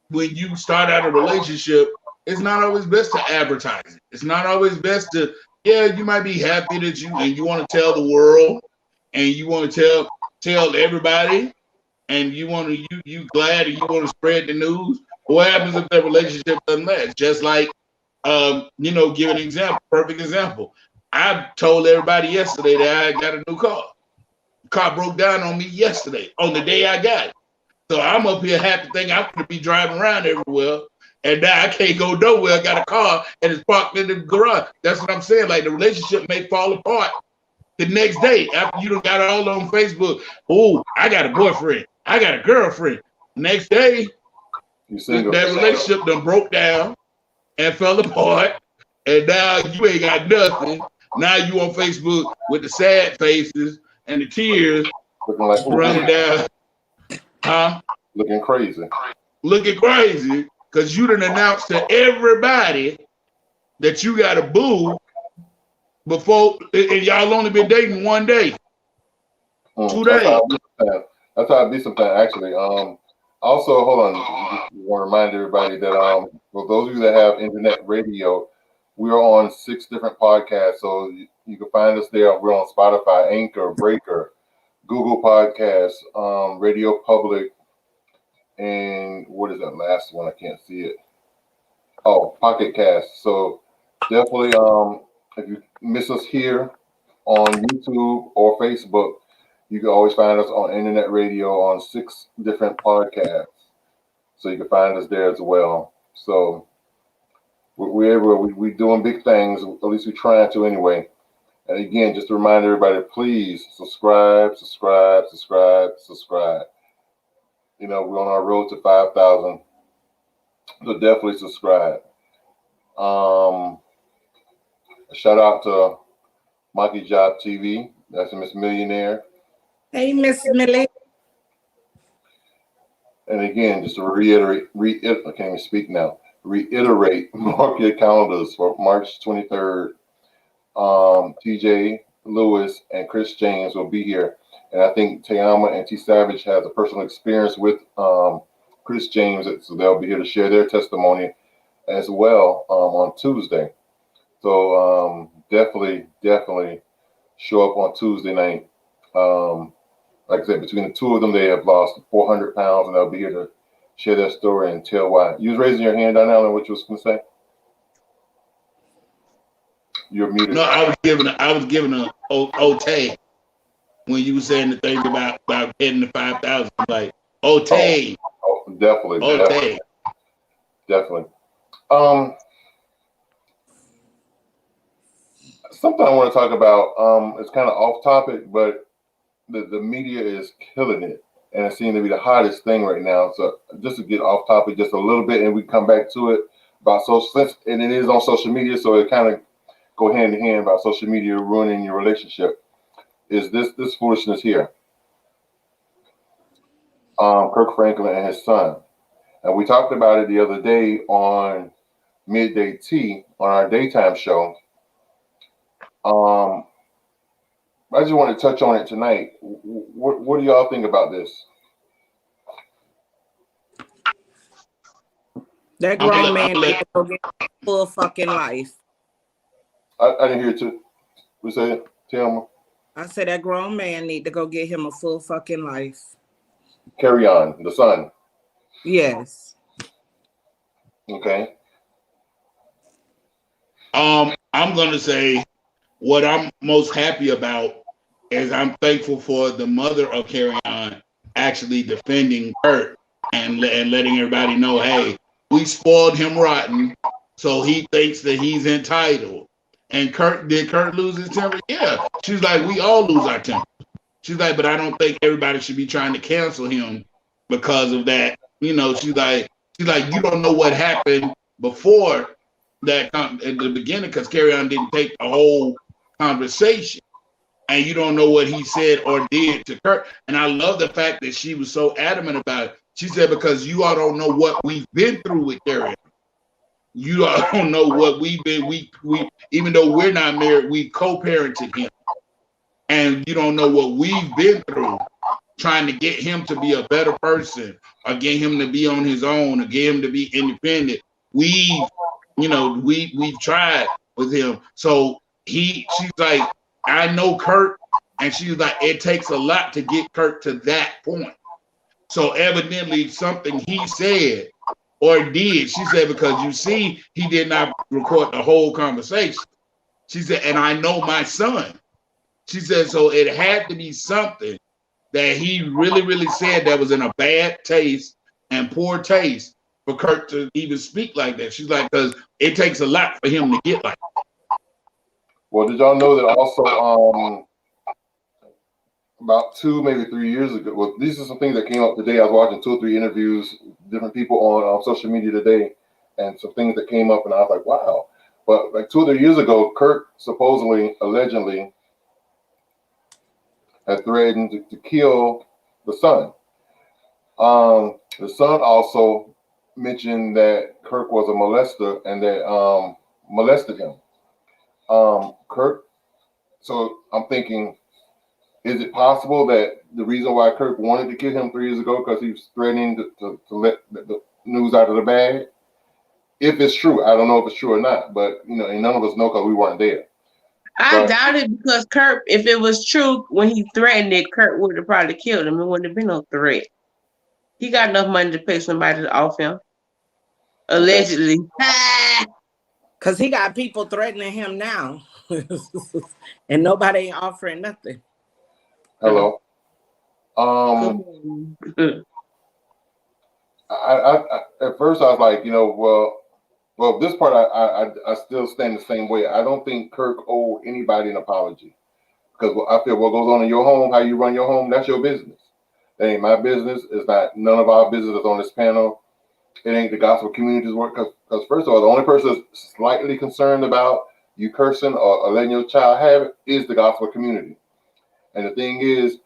when you start out a relationship, it's not always best to advertise it. It's not always best to, you might be happy that you want to tell the world, and you want to tell everybody, and you want to you glad, and you want to spread the news. But what happens if that relationship doesn't last? Just like, give an example, perfect example. I told everybody yesterday that I got a new car. The car broke down on me yesterday, on the day I got it. So I'm up here happy thinking I'm going to be driving around everywhere. And now I can't go nowhere. I got a car and it's parked in the garage. That's what I'm saying. Like the relationship may fall apart the next day after you done got it all on Facebook. Oh, I got a boyfriend. I got a girlfriend. Next day, that relationship done broke down and fell apart. And now you ain't got nothing. Now you on Facebook with the sad faces and the tears looking like running down. Huh? Looking crazy. Looking crazy. Because you done announced to everybody that you got a boo before, and y'all only been dating 1 day, 2 days. That's how it be sometimes, actually. Also, hold on. I want to remind everybody that for those of you that have internet radio, we are on 6 different podcasts. So you can find us there. We're on Spotify, Anchor, Breaker, Google Podcasts, Radio Public, and what is that last one? I can't see it. Oh, Pocket Cast. So definitely, if you miss us here on YouTube or Facebook, you can always find us on internet radio on 6 different podcasts. So you can find us there as well. So we're doing big things. At least we're trying to anyway. And again, just to remind everybody, please subscribe. You know, we're on our road to 5,000. So definitely subscribe. A shout out to Monkey Job TV. That's Miss Millionaire. Hey, Miss Millie. And again, just to reiterate, I can't even speak now. reiterate, mark your calendars for March 23rd. TJ Lewis and Chris James will be here. And I think TeAma and T Savage has a personal experience with Chris James, so they'll be here to share their testimony as well on Tuesday. So definitely show up on Tuesday night. Like I said, between the two of them, they have lost 400 pounds, and they'll be here to share their story and tell why. You was raising your hand, Donnell, what you was going to say? You're muted. No, I was giving a OT when you were saying the thing about hitting the 5,000. Like OT. Oh, definitely. Something I want to talk about. It's kind of off topic, but the media is killing it, and it seems to be the hottest thing right now. So just to get off topic just a little bit, and we come back to it about social, and it is on social media, so it kind of go hand in hand about social media ruining your relationship. Is this foolishness here? Kirk Franklin and his son, and we talked about it the other day on Midday Tea on our daytime show. I just want to touch on it tonight. What do y'all think about this? That grown man needs to go get a full fucking life. I didn't hear it. What say it? TeAma? I said that grown man need to go get him a full fucking life. Carry on, the son. Yes. Okay. I'm gonna say what I'm most happy about is I'm thankful for the mother of Carry On actually defending Kurt and letting everybody know, hey, we spoiled him rotten, so he thinks that he's entitled. And did Kurt lose his temper? Yeah. She's like, we all lose our temper. She's like, but I don't think everybody should be trying to cancel him because of that. You know, she's like, you don't know what happened before that at the beginning, because Carry On didn't take the whole conversation, and you don't know what he said or did to Kurt. And I love the fact that she was so adamant about it. She said, because you all don't know what we've been through with Carry On. You all don't know what we've been. We even though we're not married, we co-parented him, and you don't know what we've been through trying to get him to be a better person, or get him to be on his own, or get him to be independent. We've tried with him. So she's like, I know Kurt, and she's like, it takes a lot to get Kurt to that point. So evidently something he said or did, she said, because you see, he did not record the whole conversation. She said, and I know my son. She said, so it had to be something that he really, really said that was in a bad taste and poor taste for Kurt to even speak like that. She's like, because it takes a lot for him to get like that. Well, did y'all know that also about 2, maybe 3 years ago? Well, these are some things that came up today. I was watching 2 or 3 interviews, different people on social media today, and some things that came up, and I was like, wow. But like 2 or 3 years ago, Kurt supposedly, allegedly, had threatened to kill the son. The son also mentioned that Kirk was a molester and that molested him. Kirk, so I'm thinking, is it possible that the reason why Kirk wanted to kill him 3 years ago because he was threatening to let the news out of the bag? If it's true, I don't know if it's true or not, but and none of us know because we weren't there. I doubt it, because Kurt, if it was true, when he threatened it, Kurt would have probably killed him. It wouldn't have been no threat. He got enough money to pay somebody off him. Allegedly. Because he got people threatening him now. And nobody ain't offering nothing. Hello. I at first I was like, well, this part I still stand the same way. I don't think Kirk owed anybody an apology, because I feel what goes on in your home, how you run your home, that's your business. That ain't my business. It's not none of our business on this panel. It ain't the gospel community's work. Because first of all, the only person that's slightly concerned about you cursing or letting your child have it is the gospel community. And the thing is,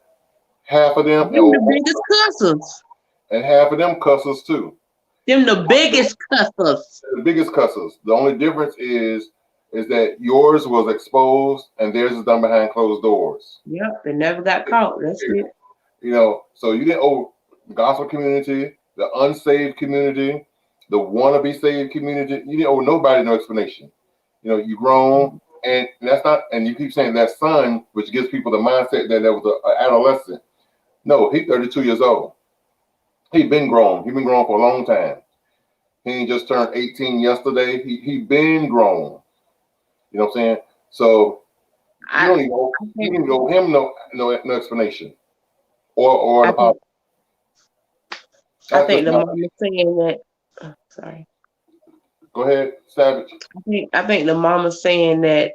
half of them the biggest cussers. And half of them cussers too. Them the biggest cussers. The biggest cussers. The only difference is that yours was exposed and theirs is done behind closed doors. Yep, they never got caught. That's it. You know, so you didn't owe the gospel community, the unsaved community, the wannabe saved community. You didn't owe nobody no explanation. You know, you grown, and that's not. And you keep saying that son, which gives people the mindset that was an adolescent. No, he's 32 years old. He been grown. He been grown for a long time. He ain't just turned 18 yesterday. He been grown. You know what I'm saying? So you don't even owe him no explanation. Or I think the mama saying that. Sorry. Go ahead, Savage. I think the mama saying that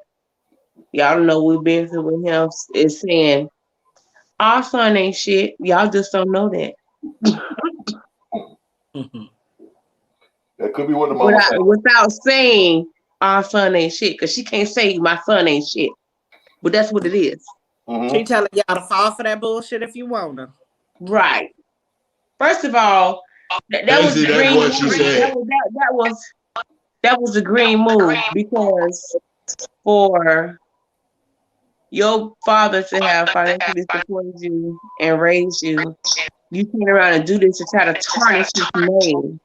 y'all know we've been through with him is saying our son ain't shit. Y'all just don't know that. That could be what the mama said. Without saying our son ain't shit, because she can't say my son ain't shit. But that's what it is. Mm-hmm. She telling y'all to fall for that bullshit if you want to. Right. First of all, that was the green move. That was a green move, because for your father to have financially supported you and raised you, you turn around and do this to try to tarnish his name.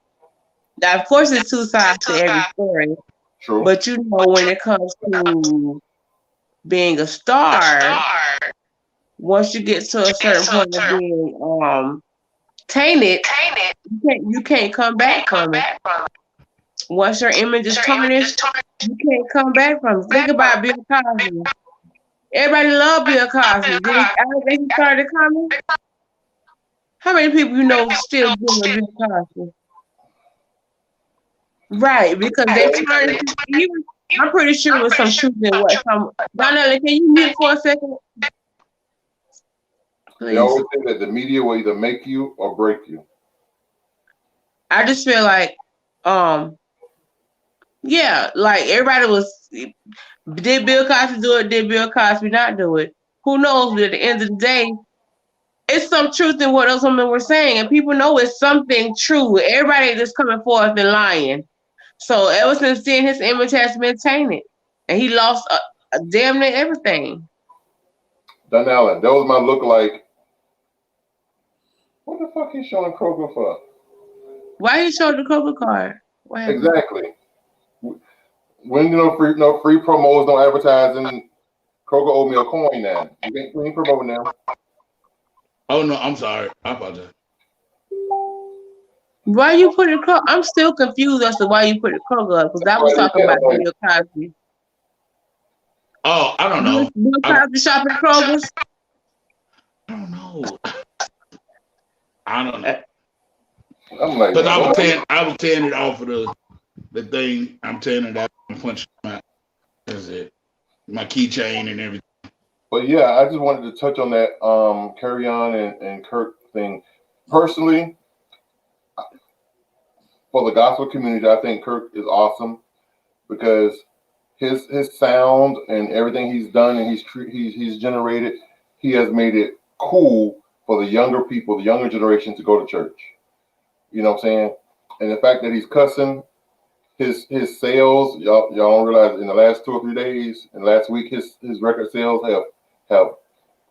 Now, of course, there's two sides to every story. True. But you know, when it comes to being a star, once you get to a certain point of being tainted, you can't come back from it. Once your image is tarnished, you can't come back from it. Think about Bill Cosby. Everybody loved Bill Cosby. Did he started coming? How many people you know still dealing with Bill Cosby? Right, because they turned. I'm pretty sure it was some truth in what some. Donnell, can you mute for a second? Please. They always say that the media will either make you or break you. I just feel like, yeah, like everybody was. Did Bill Cosby do it? Did Bill Cosby not do it? Who knows? But at the end of the day, it's some truth in what those women were saying, and people know it's something true. Everybody just coming forth and lying. So ever since then, his image has been tainted, and he lost a damn near everything. Don Allen, that was my look like. What the fuck he showing Kroger for? Why he showed the Kroger card? Exactly. When no free promos, no advertising. Kroger owed me a coin now. We ain't promoting now. Oh no, I'm sorry. I apologize. Why you put it? I'm still confused as to why you put the Kroger up, because I was talking about Bill Cosby. Oh, I don't know. Bill Cosby shopping at Kroger's? I don't know. I don't know. I'm like, because I was tearing it off of the thing. I'm tearing it out and punching my keychain and everything. But yeah, I just wanted to touch on that Carry On and Kirk thing. Personally, for the gospel community, I think Kirk is awesome because his sound and everything he's done and he's generated, he has made it cool for the younger people, the younger generation to go to church. You know what I'm saying? And the fact that he's cussing, his sales, y'all don't realize in the last 2 or 3 days, and last week his record sales have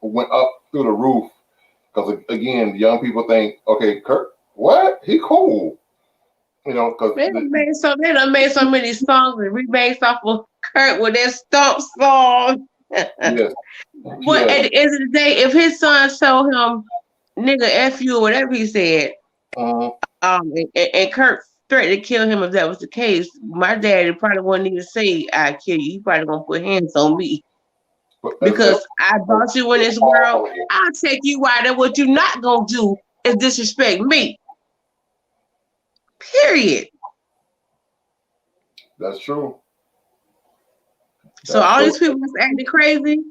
went up through the roof. Because again, young people think, okay, Kirk, what? He cool. You know, because they done made so many songs and remakes off of Kurt with that Stomp song. Yes. But at the end of the day, if his son told him, nigga, F you or whatever he said, and Kurt threatened to kill him if that was the case, my daddy probably wouldn't even say, I kill you. He probably gonna put hands on me. Because I brought you in this world, I'll take you out, and what you're not gonna do is disrespect me. Period. That's true. So all these people that's acting crazy,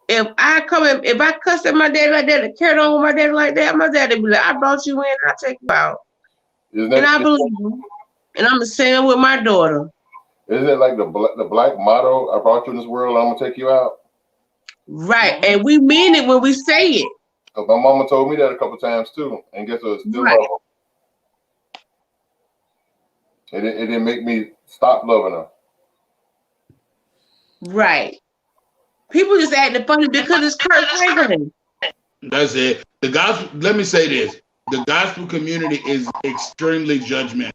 if I cuss at my dad like that and carry on with my dad like that, my dad would be like, I brought you in, I'll take you out. And I believe him. And I'm the same with my daughter. Isn't it like the black motto, I brought you in this world, I'm gonna take you out? Right, and we mean it when we say it. Because my mama told me that a couple times too, and guess what? Still right. It didn't make me stop loving her. Right. People just acting funny because it's Kurt Franklin. That's it. The gospel. Let me say this: the gospel community is extremely judgmental,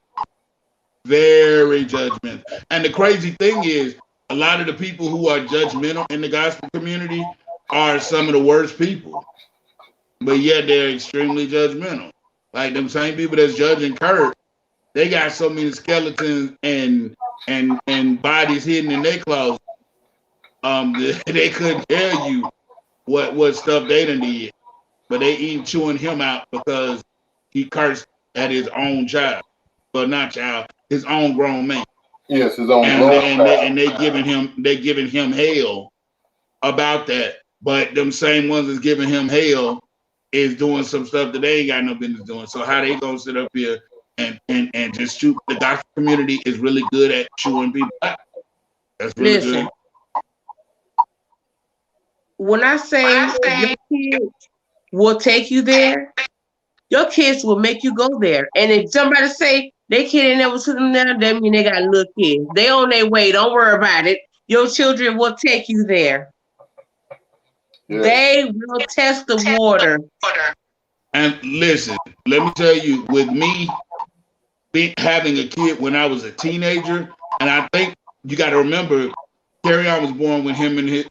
very judgmental. And the crazy thing is, a lot of the people who are judgmental in the gospel community are some of the worst people, but yet they're extremely judgmental. Like them same people that's judging Kurt, they got so many skeletons and bodies hidden in their closet. They couldn't tell you what stuff they done did, but they even chewing him out because he cursed at his own child, well, not child, his own grown man. Yes, his own grown man. And they giving him hell about that. But them same ones that's giving him hell is doing some stuff that they ain't got no business doing. So how they gonna sit up here and just shoot? The gospel community is really good at chewing people out. That's really good. When I say your kids will take you there, your kids will make you go there. And if somebody say they kid ain't never took them there, that mean they got little kids. They on their way. Don't worry about it. Your children will take you there. Yeah. They will test the water. And listen, let me tell you, with me having a kid when I was a teenager, and I think you got to remember, Carry-On was born when him and his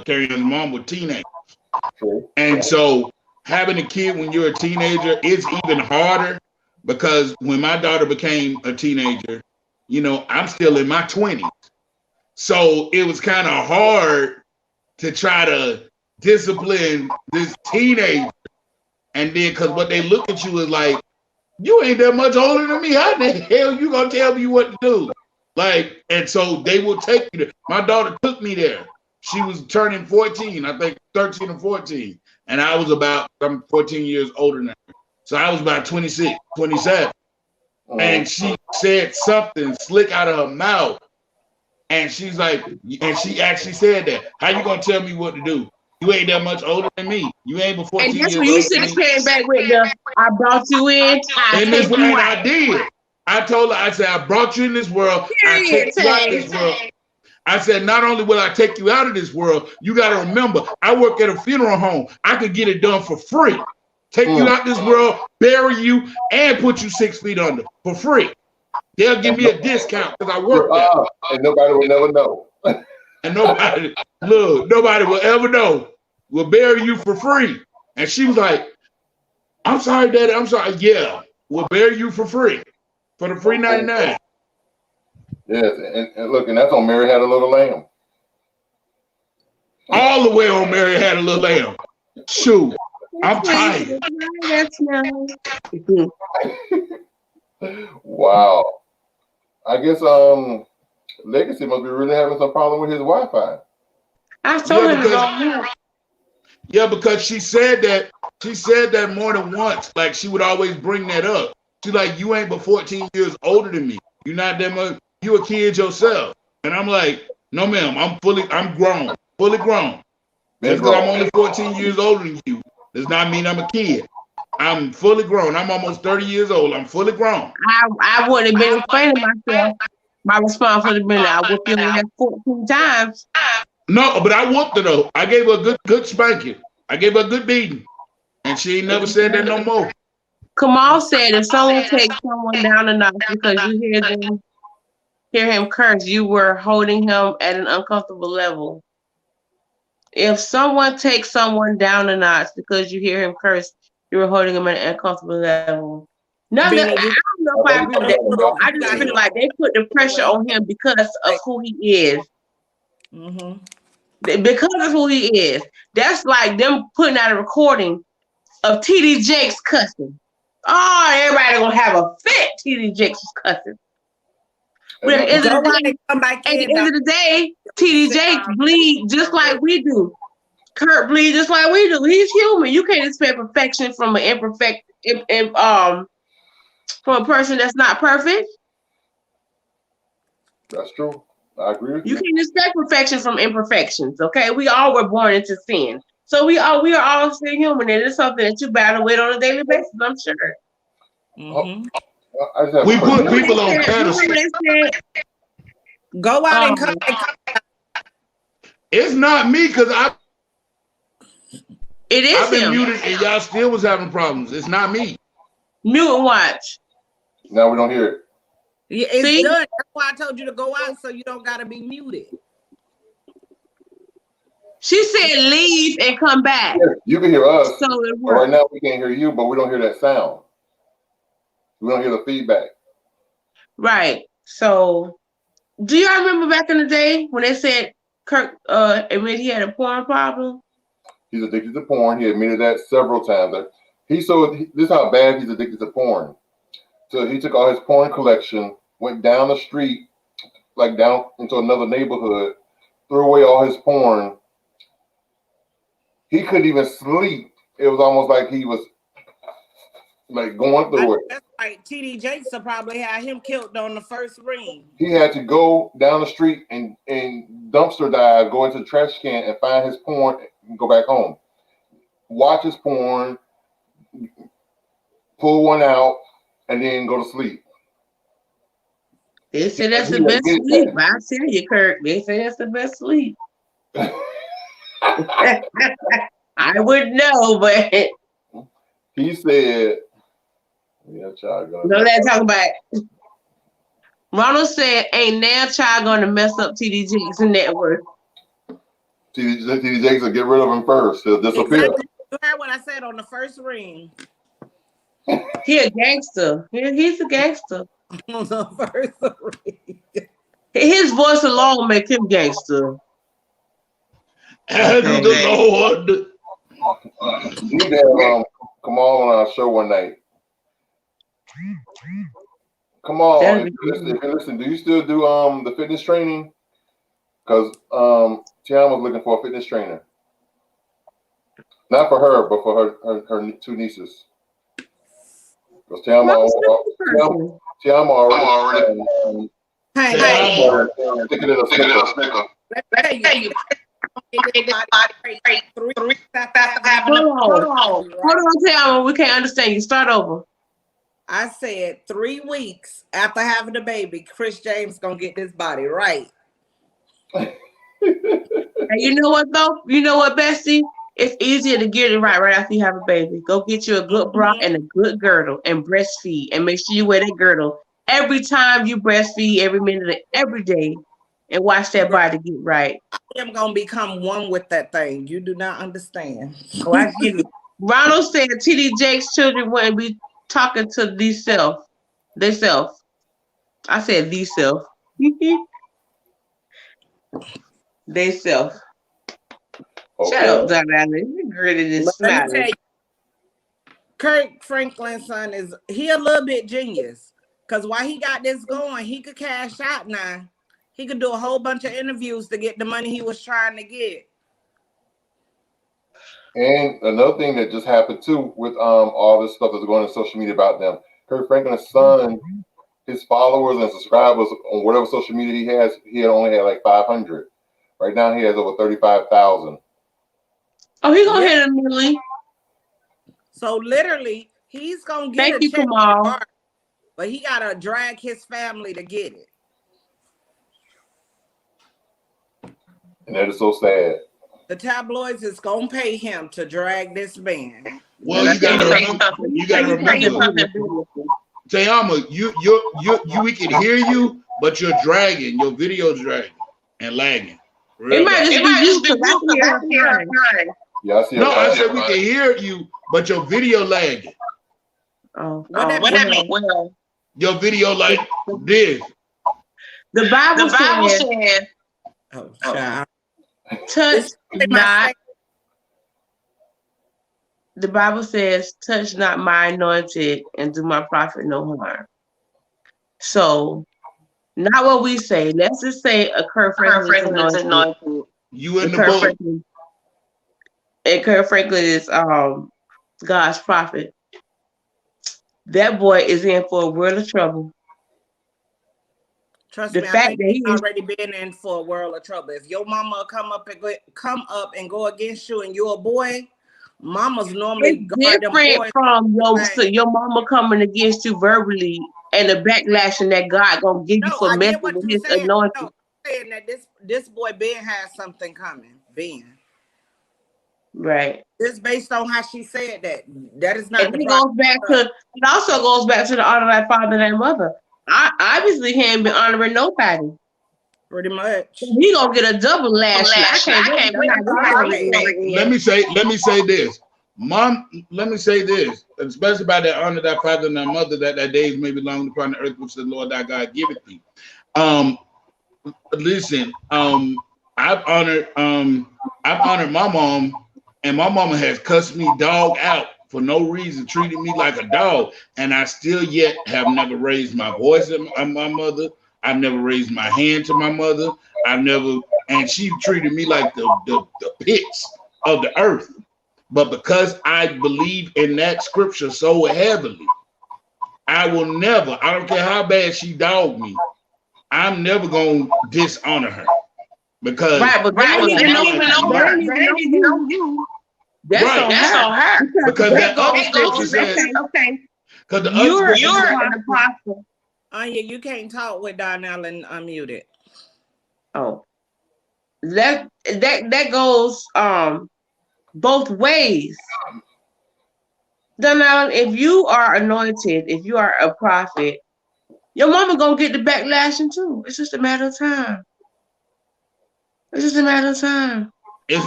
Carry-On's mom were teenagers. And so having a kid when you're a teenager is even harder because when my daughter became a teenager, you know, I'm still in my 20s. So it was kind of hard to try to discipline this teenager. And then because what they look at you is like, you ain't that much older than me. How the hell you gonna tell me what to do? Like, and so they will take you there. My daughter took me there. She was turning 14, I think 13 or 14. And I'm 14 years older than her. So I was about 26, 27. And she said something slick out of her mouth. And she's like, and she actually said that. How you gonna tell me what to do? You ain't that much older than me. You ain't but 14 years older. And that's when you should have came back with the, I brought you in, I did. I told her, I said, I brought you in this world. I take you out of this world. I said, not only will I take you out of this world, you got to remember, I work at a funeral home. I could get it done for free. Take you out this world, bury you, and put you 6 feet under for free. They'll give me a discount because I work there. And nobody will never know. And nobody will ever know. We'll bury you for free. And she was like, I'm sorry, Daddy. I'm sorry. Yeah, we'll bury you for free. For the free 99. Yes, and look, and that's on Mary Had a Little Lamb. All the way on Mary Had a Little Lamb. Shoot, I'm tired. Wow. I guess Legacy must be really having some problem with his Wi-Fi. I told him. Yeah, because she said that more than once. Like she would always bring that up. She's like, you ain't but 14 years older than me. You're not that much. You a kid yourself. And I'm like, no, ma'am. I'm grown, fully grown. Just because I'm only 14 years older than you does not mean I'm a kid. I'm fully grown. I'm almost 30 years old. I'm fully grown. I wouldn't have been explaining myself. My response would have been, I whooped your ass 14 times. No, but I whooped her though. I gave her a good spanking. I gave her a good beating. And she ain't never said that no more. Kamal said if someone takes someone down a notch because you hear him curse, you were holding him at an uncomfortable level. If someone takes someone down a notch because you hear him curse, you were holding him at an uncomfortable level. I don't know if I agree with that. I just feel like they put the pressure on him because of who he is. Mm-hmm. Because of who he is. That's like them putting out a recording of TD Jakes cussing. Oh, everybody gonna have a fit. TD Jakes is cussing. But at the end of the day, TD Jakes bleed just like we do. Kurt bleed just like we do. He's human. You can't expect perfection from an from a person that's not perfect. That's true. I agree with you. You can't expect perfection from imperfections. Okay, we all were born into sin. So we are all still human, and it's something that you battle with on a daily basis, I'm sure. Mm-hmm. I just have We a put question. people on pedestals. Go out and come. It's not me because I've been muted and y'all still was having problems. It's not me. Mute and watch. Now we don't hear it. Yeah, it's done. That's why I told you to go out so you don't gotta be muted. She said leave and come back. Yeah, you can hear us. So it But right works. now we can't hear you, but we don't hear that sound. We don't hear the feedback. Right. So do y'all remember back in the day when they said Kirk admitted he had a porn problem? He's addicted to porn. He admitted that several times. This is how bad he's addicted to porn. So he took all his porn collection, went down the street, like down into another neighborhood, threw away all his porn. He couldn't even sleep. It was almost like he was like going through it. That's right. TD Jakes probably had him killed on the first ring. He had to go down the street and dumpster dive, go into the trash can and find his porn and go back home. Watch his porn, pull one out, and then go to sleep. They say that's the best sleep. I tell you, Kirk. They say that's the best sleep. I wouldn't know, but he said, "Yeah, child, no, let's talk about it." Ronald said, "Ain't now child going to mess up TD Jakes' network." TD Jakes will get rid of him first. He'll disappear. Exactly. You heard what I said on the first ring. He a gangster. He's a gangster. On the first ring. His voice alone make him gangster. And the Lord. You had Kamal on our show one night. Come on, if you listen, do you still do the fitness training? Because TeAma was looking for a fitness trainer. Not for her, but for her two nieces. Because TeAma already sticking in a snicker. Let me tell you. Hold on, TeAma. We can't understand you. Start over. I said 3 weeks after having the baby, Chris James gonna get this body right. And you know what though? You know what, Bessie? It's easier to get it right after you have a baby. Go get you a good bra and a good girdle and breastfeed, and make sure you wear that girdle every time you breastfeed, every minute of every day, and watch that body get right. I am gonna become one with that thing. You do not understand. Oh, I get it. Ronald said TD Jakes' children wouldn't be talking to themselves. I said themselves. They self. Okay. Shut up, Don Allen. You're gritted and smiling. Kirk Franklin's son he a little bit genius. Because while he got this going, he could cash out now. He could do a whole bunch of interviews to get the money he was trying to get. And another thing that just happened too with all this stuff that's going on social media about them. Kirk Franklin's son, his followers and subscribers on whatever social media he only had like 500. Right now he has over 35,000. Oh, he's gonna hit a million. So literally, he's gonna get Thank you, Kamal. But he gotta drag his family to get it. And that is so sad. The tabloids is gonna pay him to drag this man. Well, you gotta remember. TeAma, we can hear you, but you're dragging. Your video's dragging and lagging. It might just be you. Yeah, I see. No, I said we can hear you, but your video lagging. What that mean? Well, your video like this. The Bible says, touch not. The Bible says, touch not my anointed and do my prophet no harm. So, not what we say. Let's just say a Kirk Franklin is anointed. You in the book. And Kirk Franklin is God's prophet. That boy is in for a world of trouble. Trust me, I think he's already been in for a world of trouble. If your mama come up and go against you and you're a boy, mamas normally it's different from your mama coming against you verbally and the backlashing that God gonna give you No, for I messing get what with you His said. anointing. No, I'm saying that this boy Ben has something coming. Ben. Right. Just based on how she said that. That is And not the it problem. goes back to. It also goes back to the honor thy father and thy mother. Obviously, he ain't been honoring nobody. Pretty much. He gonna get a double lashing. I can't wait to see how this story ends. Let me say this. Mom, let me say this, especially about that honor thy father and thy mother, that days may be long upon the earth which the Lord thy God giveth thee. Listen, I've honored my mom, and my mama has cussed me dog out for no reason, treated me like a dog, and I still yet have never raised my voice at my mother. I've never raised my hand to my mother. And she treated me like the pits of the earth. But because I believe in that scripture so heavily, I will never, I don't care how bad she dogged me, I'm never gonna dishonor her. Because right, but they ain't even know you. That's on her. Because that other scripture says, okay. Because the You're other an apostle. Anya, you can't talk with Donnell and unmuted. Oh, that goes both ways. Donnell, if you are anointed, if you are a prophet, your mama gonna get the backlashing too. It's just a matter of time. It's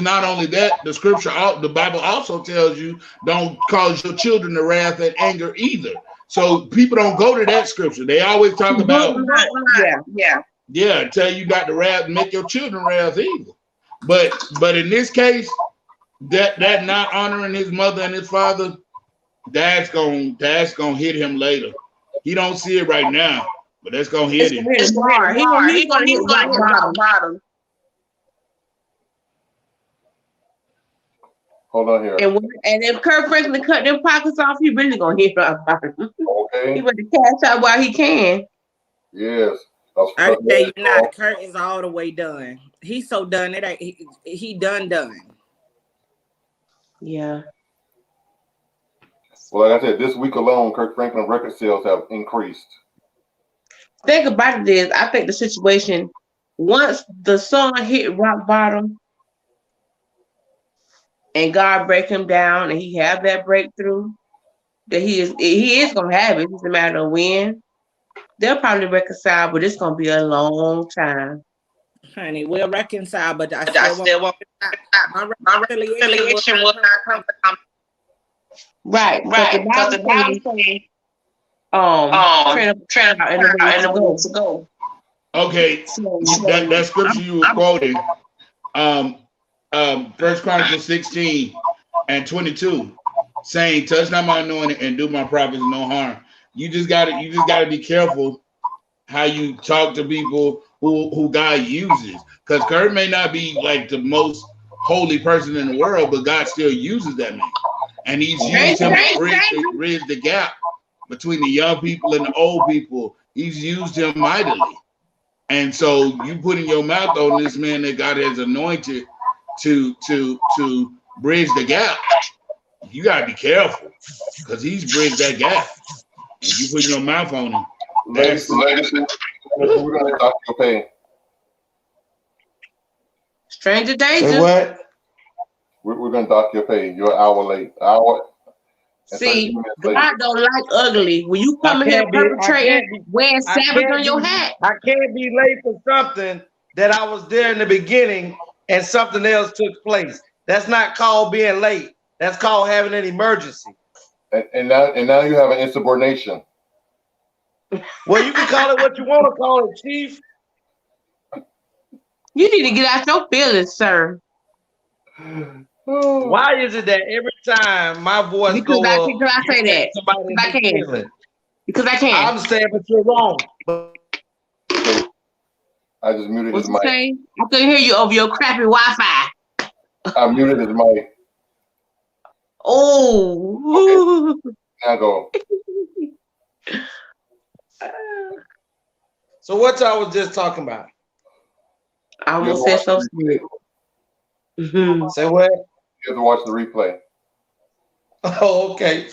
not only that, the Bible also tells you don't cause your children to wrath and anger either. So people don't go to that scripture. They always talk about tell you not to wrath, make your children wrath either. But in this case, that not honoring his mother and his father, that's gonna hit him later. He don't see it right now, but that's gonna hit him. He's gonna hit rock bottom. Hold on here. And if Kirk Franklin cut them pockets off, he really gonna hit rock bottom. Okay. He better cash out while he can. Yes. I tell you not, Kurt is all the way done. He's so done that he done. Yeah. Well, like I said, this week alone, Kirk Franklin record sales have increased. Think about this. I think the situation, once the song hit rock bottom and God break him down and he have that breakthrough, that he is gonna have it. It's just a matter of when. They'll probably reconcile, but it's gonna be a long time. Honey, we'll reconcile, but I still won't. My reconciliation will not come. Right. Because the Bible says, train out in the way to go. Okay, that scripture you were quoting, 1 Chronicles 16 and 22, saying, "Touch not my anointing and do my prophets no harm." You just gotta be careful how you talk to people who God uses, because Kurt may not be like the most holy person in the world, but God still uses that man, and He's used him to bridge the gap between the young people and the old people. He's used him mightily. And so you putting your mouth on this man that God has anointed to bridge the gap, you gotta be careful, because he's bridged that gap. And you putting your mouth on him. We're gonna dock your pay. Stranger danger. Say what? We're gonna dock your pay. You're an hour late. See, God don't like ugly. When you come in here perpetrating, wearing savage on your hat. I can't be late for something that I was there in the beginning and something else took place. That's not called being late. That's called having an emergency. And now you have an insubordination. Well, you can call it what you want to call it, Chief. You need to get out your feelings, sir. Why is it that every time my voice goes up, because I say that? Because I can. I'm saying, but you're wrong. I just muted his mic. What you say? I couldn't hear you over your crappy Wi-Fi. I muted his mic. Oh. Okay. Now go. So what y'all was just talking about? I almost said something. Say what? You have to watch the replay. Oh, okay.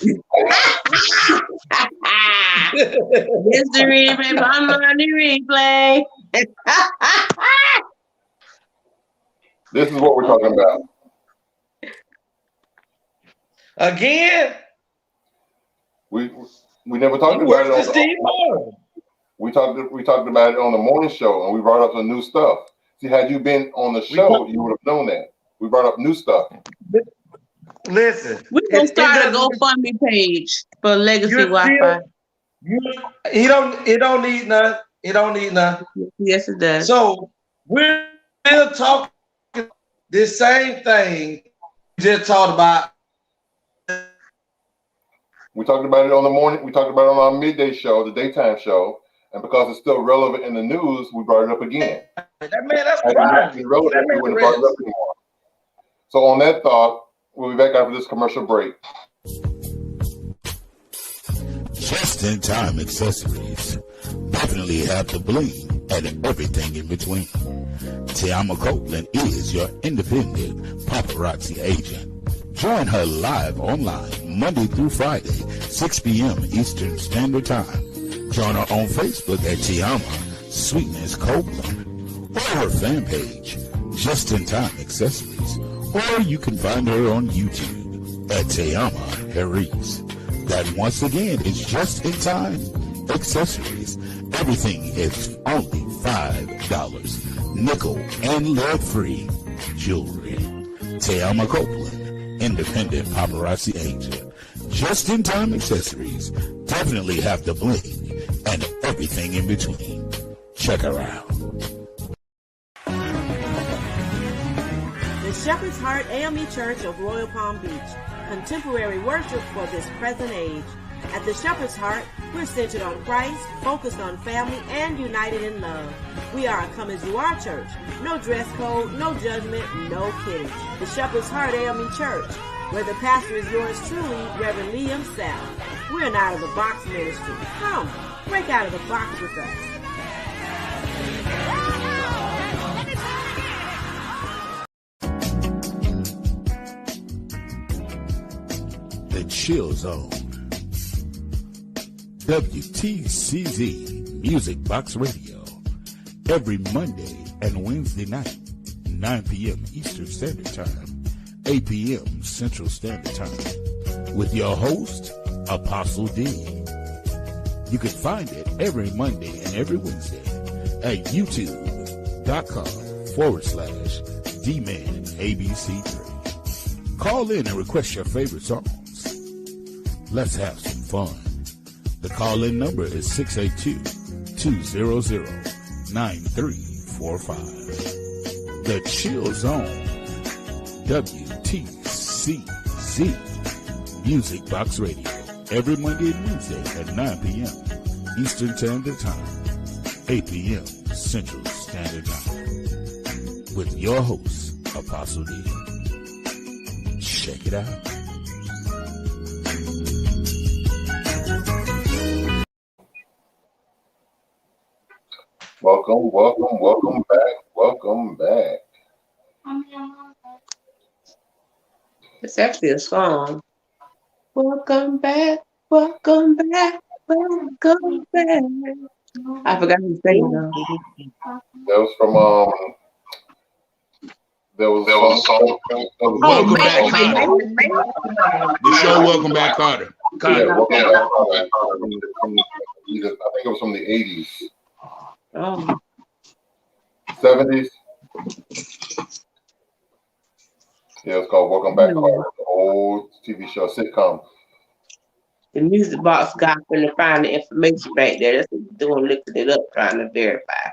It's the replay. I'm on the replay. This is what we're talking about. Again? We never talked about it we talked about it on the morning show, and we brought up some new stuff. See, had you been on the show, you would have known that. We brought up new stuff. Listen, we're gonna start a GoFundMe page for Legacy Wi-Fi. It don't need nothing. It don't need nothing. Yes, it does. So we're still talking this same thing we just talked about. We talked about it on the morning. We talked about it on our midday show, the daytime show, and because it's still relevant in the news, we brought it up again. That's right. Relevant, we wouldn't have brought it up anymore. So on that thought, we'll be back after this commercial break. Just-in-time accessories definitely have the bling and everything in between. TeAma Copeland is your independent paparazzi agent. Join her live online Monday through Friday, 6 p.m. Eastern Standard Time. Join her on Facebook at TeAma Sweetness Copeland or her fan page, Just-in-Time Accessories, or you can find her on YouTube at TheAnthonyBrownShow. Herice. That once again is Just-in-Time Accessories. Everything is only $5. Nickel and lead-free jewelry. TeAma Copeland, independent paparazzi agent. Just-in-time accessories definitely have the bling and everything in between. Check her out. The Shepherd's Heart AME Church of Royal Palm Beach. Contemporary worship for this present age. At the Shepherd's Heart, we're centered on Christ, focused on family, and united in love. We are a come-as-you-are church. No dress code, no judgment, no kidding. The Shepherd's Heart AME Church, where the pastor is yours truly, Reverend Liam South. We're an out-of-the-box ministry. Come, break out of the box with us. The Chill Zone. WTCZ Music Box Radio. Every Monday and Wednesday night, 9 p.m. Eastern Standard Time, 8 p.m. Central Standard Time. With your host, Apostle D. You can find it every Monday and every Wednesday at youtube.com/DmanABC3. Call in and request your favorite songs. Let's have some fun. The call-in number is 682-200-9345. The Chill Zone, WTCZ, Music Box Radio, every Monday and Wednesday at 9 p.m. Eastern Standard Time, 8 p.m. Central Standard Time. With your host, Apostle D. Check it out. Welcome back. It's actually a song. Welcome back, welcome back, welcome back. I forgot who sang it though. That was from there was a song. Welcome back, Carter. The show Welcome Back, Carter. Yeah, Welcome Back, Carter. I think it was from the 80s. Oh. 70s. Yeah, it's called Welcome Back, Carter. The old TV show, sitcom. The music box got to find the information back there. That's what we're doing, looking it up, trying to verify.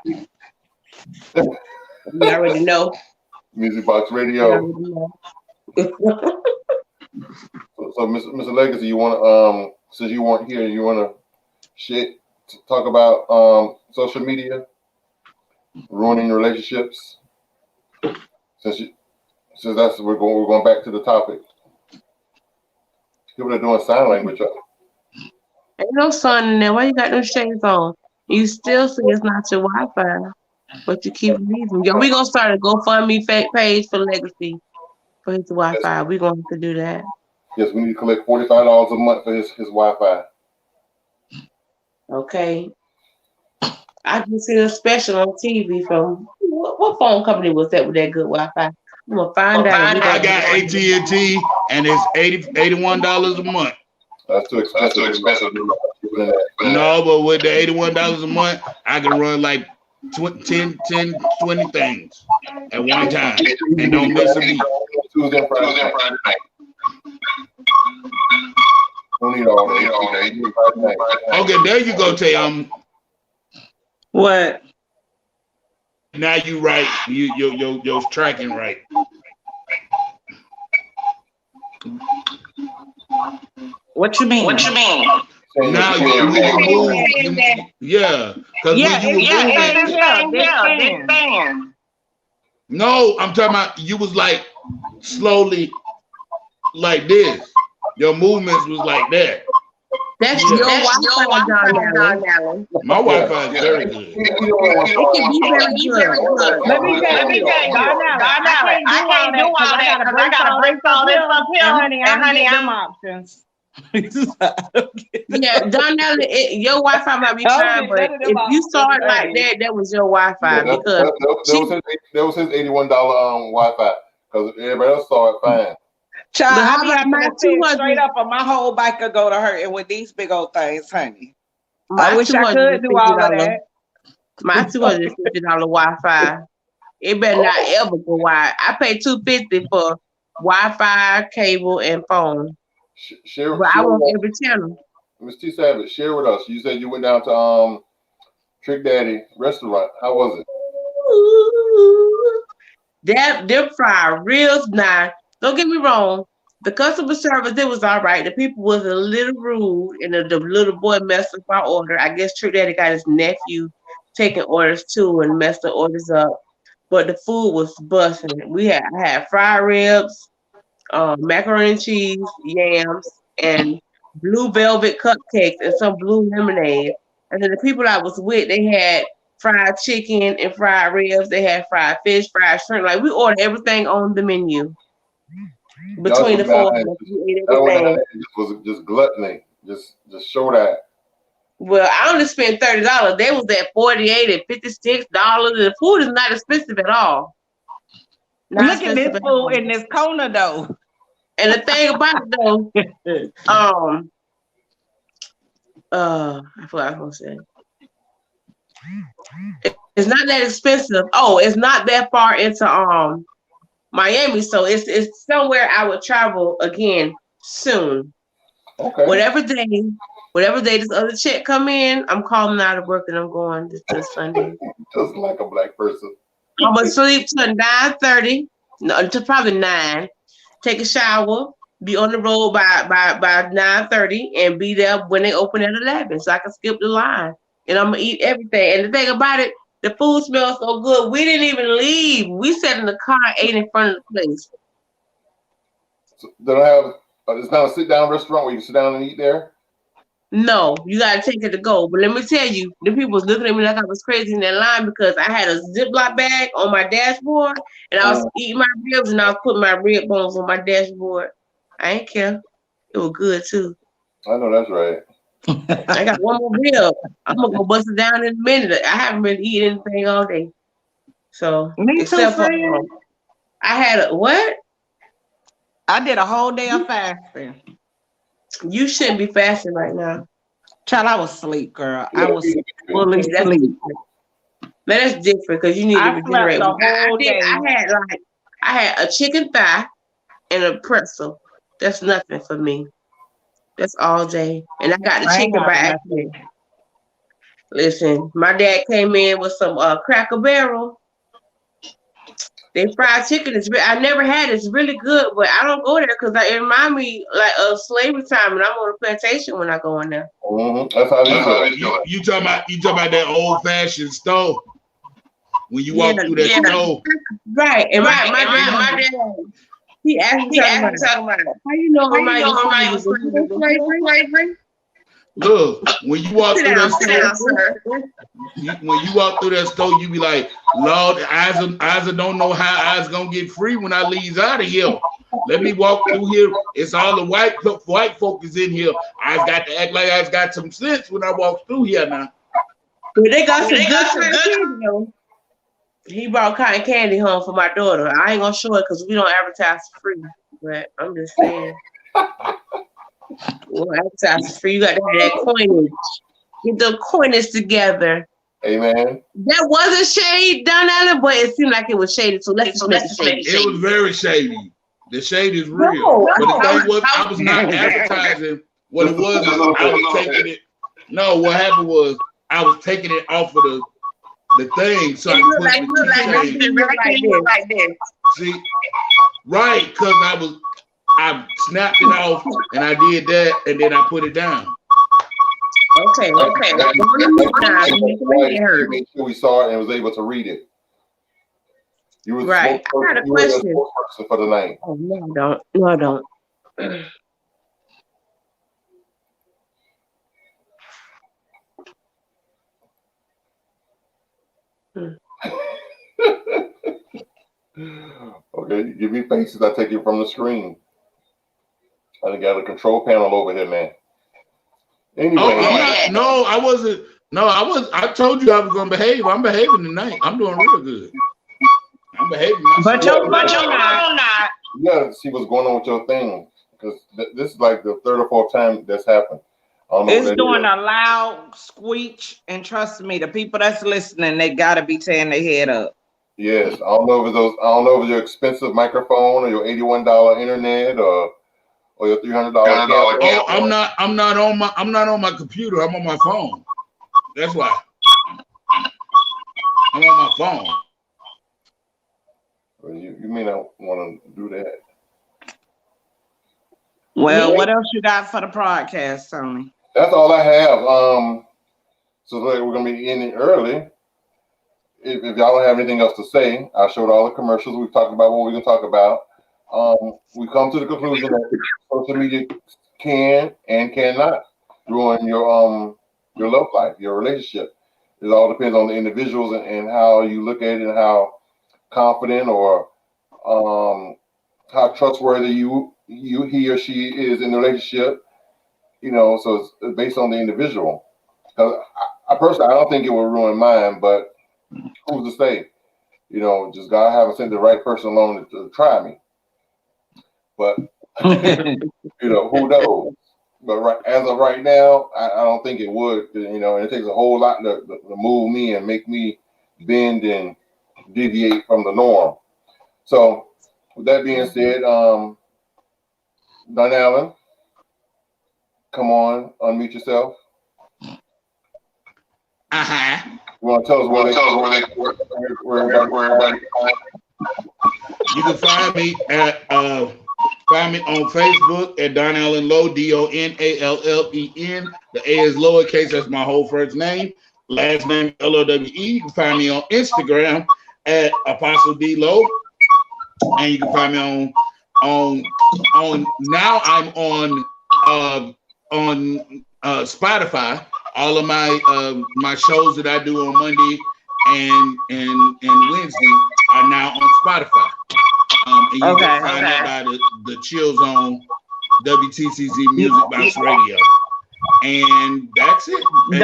You already know. Music Box Radio. So Mr. Legacy, you want to since you weren't here, you want to talk about social media ruining relationships? Since that's we're going back to the topic. People are doing sign language. Ain't no sun in there. Why you got those shades on? You still say it's not your Wi-Fi, but you keep reading. Yo, we gonna start a GoFundMe page for Legacy for his Wi-Fi. We're gonna have to do that. Yes, we need to collect $45 a month for his Wi-Fi. Okay. I just seen a special on TV from what phone company was that with that good Wi-Fi? I'm gonna find out. I got AT&T, and it's $81 a month. That's too expensive. No, but with the $81 a month, I can run like 10, 20 things at one time and don't miss a beat. Tuesday and Friday night. Okay, there you go, TeAma. What? Now you right. You're tracking right. What you mean? Now you move. Yeah, because when you were moving. No, I'm talking about you was like slowly like this. Your movements was like that. That's your Wi-Fi, John. My Wi-Fi is very good. It can be very good. Let me tell you, I can't do all that because I gotta break all this up here, honey. I'm options. Yeah, Donnell, your Wi-Fi might be fine, but if you saw it like that, that was your Wi-Fi because that was his $81 Wi-Fi because everybody else saw it fine. Child, I be having to sit straight up and my whole bike could go to hurting with these big old things, honey. I wish I could do all of that. My $250 Wi-Fi. It better not ever go wide. I pay $250 for Wi-Fi, cable, and phone. But I want every channel. Ms. T. Savage, share with us. You said you went down to Trick Daddy restaurant. How was it? Them fried ribs now. Don't get me wrong. The customer service, it was all right. The people was a little rude, and the little boy messed up our order. I guess Trick Daddy got his nephew taking orders too and messed the orders up. But the food was busting. I had fried ribs, macaroni and cheese, yams, and blue velvet cupcakes and some blue lemonade. And then the people I was with, they had fried chicken and fried ribs. They had fried fish, fried shrimp. Like we ordered everything on the menu. Between the four of us, we ate everything. Was just gluttony. Just show that. Well, I only spent $30. They was at $48 and $56. The food is not expensive at all. Look at this food in this corner though. And the thing about it though, I forgot what I was gonna say. It's not that expensive. Oh, it's not that far into Miami, so it's somewhere I would travel again soon. Okay. Whatever day this other check come in, I'm calling out of work and I'm going this Sunday. Just like a black person. I'm gonna sleep till 9:30, until probably 9. Take a shower, be on the road by 9:30, and be there when they open at 11, so I can skip the line. And I'm gonna eat everything. And the thing about it, the food smells so good. We didn't even leave. We sat in the car, ate in front of the place. So they don't have. It's not a sit-down restaurant where you sit down and eat there. No, you gotta take it to go. But let me tell you, the people was looking at me like I was crazy in that line because I had a Ziploc bag on my dashboard and I was eating my ribs and I was putting my rib bones on my dashboard. I ain't care. It was good too. I know that's right. I got one more rib. I'm gonna go bust it down in a minute. I haven't been eating anything all day. So except for I had a what? I did a whole day of fasting. You shouldn't be fasting right now. Child, I was asleep, girl. I was fully asleep. That's different because you need to regenerate. I had a chicken thigh and a pretzel. That's nothing for me. That's all day. And I got the chicken by accident. Listen, my dad came in with some Cracker Barrel. They fried chicken is I never had it. It's really good, but I don't go there because it reminds me like of slavery time, and I'm on a plantation when I go in there. Mm-hmm. That's how you talking about that old fashioned stove when you walk through that stove, right? And my dad, he asked me talking about it. How you know slavery? Look, when you walk through that store, you be like, Lord, Isa don't know how I's gonna get free when I leave out of here. Let me walk through here. It's all the white folk is in here. I've got to act like I've got some sense when I walk through here now. Well, they got some good candy though. He brought cotton candy home for my daughter. I ain't gonna show it because we don't advertise for free. But I'm just saying. We don't advertise for free. You got to have that coinage. Get the coinage together. Amen. That wasn't shade, Don Allen, but it seemed like it was shaded. So let's just make it shady. It was very shady. The shade is real. But the thing was, I was not advertising. What it was, I was taking it. No, what happened was I was taking it off of the thing, so I could put the like this. See, right? Because I snapped it off and I did that, and then I put it down. Okay. You made sure we saw it and was able to read it. You was right. I got a question for the night. Oh no, I don't. Okay, give me faces. I take you from the screen. I done got a control panel over here, man. Anyway, I wasn't. No, I was. I told you I was gonna behave. I'm behaving tonight. I'm doing real good. I'm behaving myself. But you're not. You gotta see what's going on with your thing, because this is like the third or fourth time that's happened. It's doing a loud squeak, and trust me, the people that's listening, they gotta be tearing their head up. Yes, I don't know if it's your expensive microphone or your $81 internet or your $300. Oh, I'm not on my computer. I'm on my phone. That's why. I'm on my phone. Well, you may not want to do that. Well, what else you got for the podcast, Tony? That's all I have. So we're gonna be ending early. If y'all don't have anything else to say, I showed all the commercials. We've talked about what we're gonna talk about. We come to the conclusion that social media can and cannot ruin your love life, your relationship. It all depends on the individuals and how you look at it and how confident or how trustworthy he or she is in the relationship. So it's based on the individual. Because I personally, I don't think it will ruin mine, but who's to say? Just God haven't sent the right person along to try me. But who knows? But as of right now, I don't think it would. And it takes a whole lot to move me and make me bend and deviate from the norm. So, with that being said, Don Allen, come on, unmute yourself. You want to tell us where everybody? You can find me at find me on Facebook at Don Allen Lowe, DonAllen. The A is lowercase. That's my whole first name. Last name LOWE. You can find me on Instagram at Apostle D Lowe, and you can find me on now I'm on Spotify. All of my shows that I do on Monday and Wednesday are now on Spotify. And you can find it by the Chill Zone WTCZ Music Box Radio. And that's it. And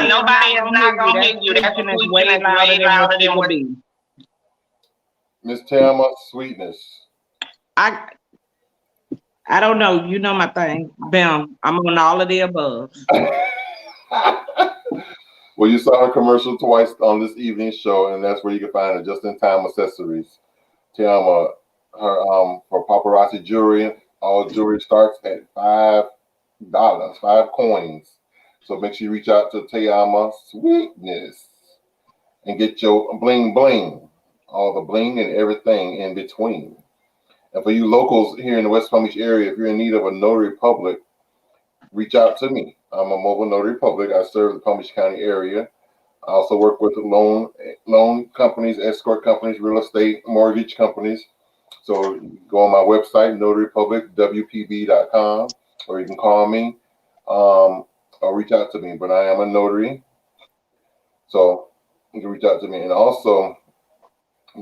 nobody is not gonna hear you. That's way louder than what it be. Miss TeAma Sweetness. I don't know. You know my thing. Bam. I'm on all of the above. Well, you saw her commercial twice on this evening's show, and that's where you can find her just-in-time accessories. TeAma, her for paparazzi jewelry. All jewelry starts at $5, 5 coins. So make sure you reach out to TeAma Sweetness and get your bling bling, all the bling and everything in between. And for you locals here in the West Palm Beach area, if you're in need of a notary public, reach out to me. I'm a mobile notary public. I serve the Palm Beach County area. I also work with loan companies, escort companies, real estate, mortgage companies. So you go on my website, notarypublicwpb.com, or you can call me or reach out to me. But I am a notary, so you can reach out to me. And also,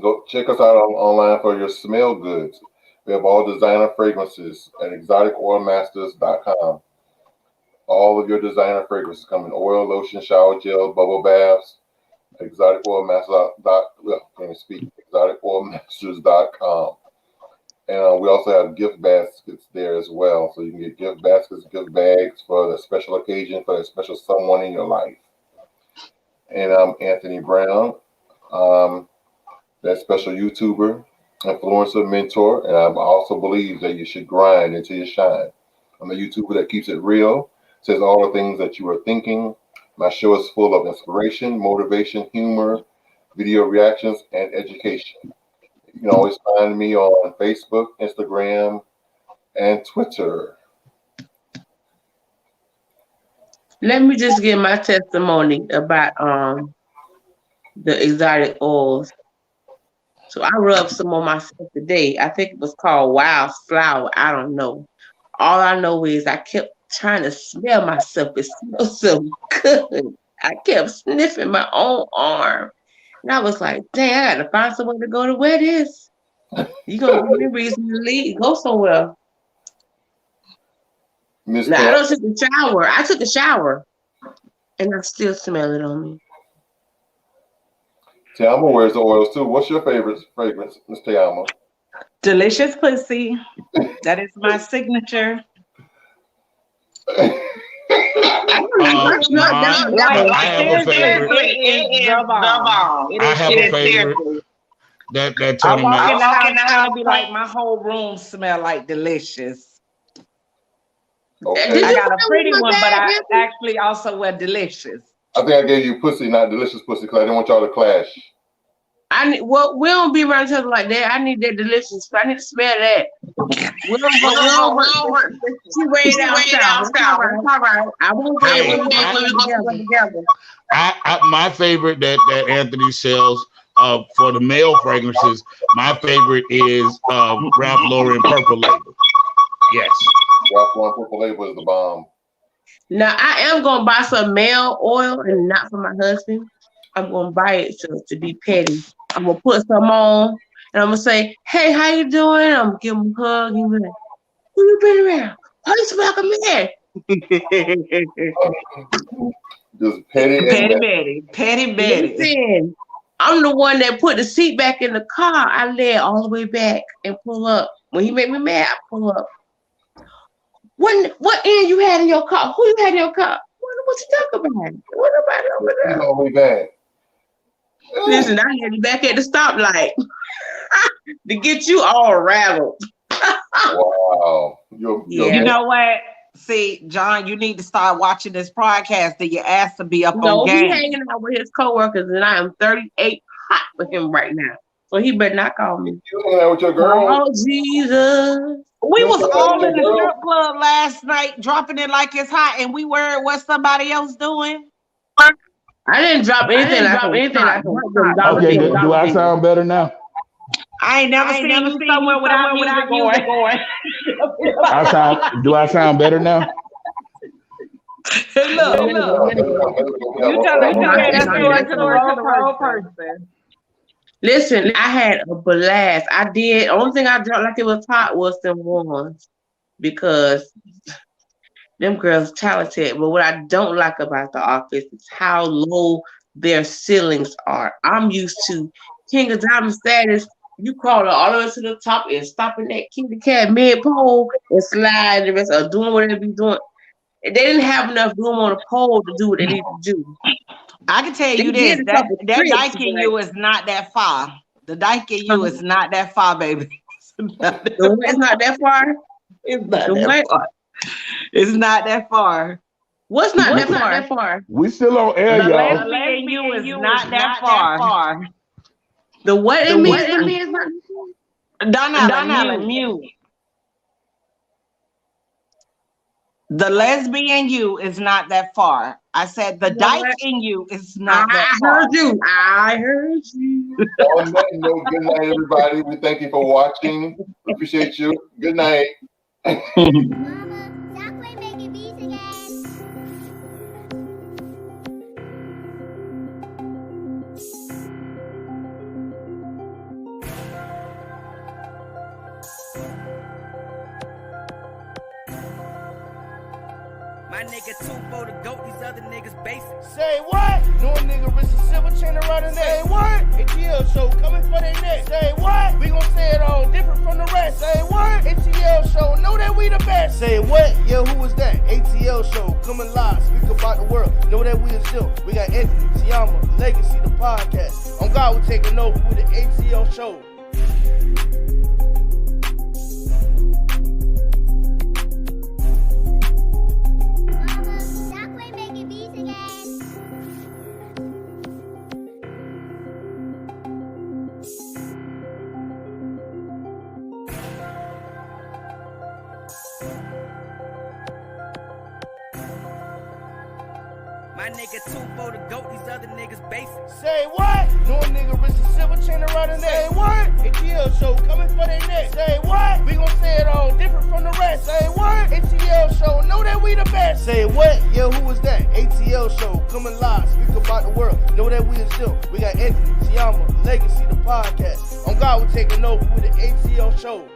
go check us out online for your smell goods. We have all designer fragrances at exoticoilmasters.com. All of your designer fragrances come in oil, lotion, shower gel, bubble baths. exoticoilmasters.com. And we also have gift baskets there as well. So you can get gift baskets, gift bags for the special occasion, for a special someone in your life. And I'm Anthony Brown, that special YouTuber, influencer, mentor, and I also believe that you should grind until you shine. I'm a YouTuber that keeps it real, says all the things that you are thinking. My show is full of inspiration, motivation, humor, video reactions, and education. You can always find me on Facebook, Instagram, and Twitter. Let me just give my testimony about the exotic oils. So I rubbed some on myself today. I think it was called Wildflower. I don't know. All I know is I kept trying to smell myself. It smells so good. I kept sniffing my own arm. And I was like, dang, I gotta find somewhere to go to wear this. You gonna give me a reason to leave, go somewhere. Now, I don't take a shower. I took a shower. And I still smell it on me. TeAma wears the oils too. What's your favorite fragrance, Miss TeAma? Delicious Pussy. That is my signature. I have a favorite. That Tony I walk in the house trying to be like, my whole room smell like delicious. Okay. I got a pretty one, but I actually also wear delicious. I think I gave you pussy, not delicious pussy, because I didn't want y'all to clash. We don't be around each other like that. I need that delicious. I need to smell that. We don't work. She weighed out. All right. I won't weigh together. My favorite that Anthony sells for the male fragrances, my favorite is Ralph Lauren Purple Label. Yes. Ralph Lauren Purple Label is the bomb. Now, I am going to buy some male oil and not for my husband. I'm going to buy it to be petty. I'm going to put some on and I'm going to say, hey, how you doing? I'm going to give him a hug. He'll be like, who you been around? Why you smell like a man? Just petty Betty. Listen, I'm the one that put the seat back in the car. I lay it all the way back and pull up. When he make me mad, I pull up. What end you had in your car? Who you had in your car? What you talking about? What about over there? He's all the way back. Listen, I had you back at the stoplight to get you all rattled. Wow. You know what? See, John, you need to start watching this podcast that your ass to be up on game. He's hanging out with his coworkers, and I am 38 hot with him right now. So he better not call me. You hanging out with your girl? Oh, Jesus. We was all in the strip club last night, dropping it like it's hot, and we were what somebody else doing. I didn't drop anything. Okay, do I sound better now? I ain't never seen you somewhere without music going. Do I sound better now? Look. You tell that story to the wrong person. Listen, I had a blast. I did. Only thing I dropped like it was hot was them ones because them girls talented. But what I don't like about the office is how low their ceilings are. I'm used to King of Diamond status. You crawl all the way to the top and stopping that kitty cat mid pole and slide the rest of doing what they be doing. They didn't have enough room on the pole to do what they need to do. I can tell you this, that dike in you is not that far. The dike in you is not that far, baby. It's not that far? It's not that far. It's not that far. What's not that far? We still on air, y'all. The lesbian in you is not that far. The what in me is not Don Allen, mute. The lesbian you is not that far. I said the dyke in you is not that far. I heard you. On that note, good night, everybody. We thank you for watching. Appreciate you. Good night. Mama, My nigga 2 for the GOAT, these other niggas basic. Say what? No nigga wrist a silver chain around his neck. Say what? A.T.L show coming for their neck. Say what? We gon' say it all different from the rest. Say what? A.T.L show, know that we the best. Say what? Yeah, who was that? A.T.L show coming live, speak about the world, know that we is still. We got Anthony, TeAma, Legacy, the podcast. On God, we're taking over with the A.T.L show. My nigga 2 for the GOAT, these other niggas basic. Say what? No nigga wrist a silver chain around his neck. Say what? A.T.L show coming for their neck. Say what? We gon' say it all different from the rest. Say what? A.T.L show, know that we the best. Say what? Yeah, who was that? A.T.L show coming live, speak about the world, know that we is still. We got Anthony, TeAma, Legacy, the podcast. On God, we're taking over with the A.T.L show.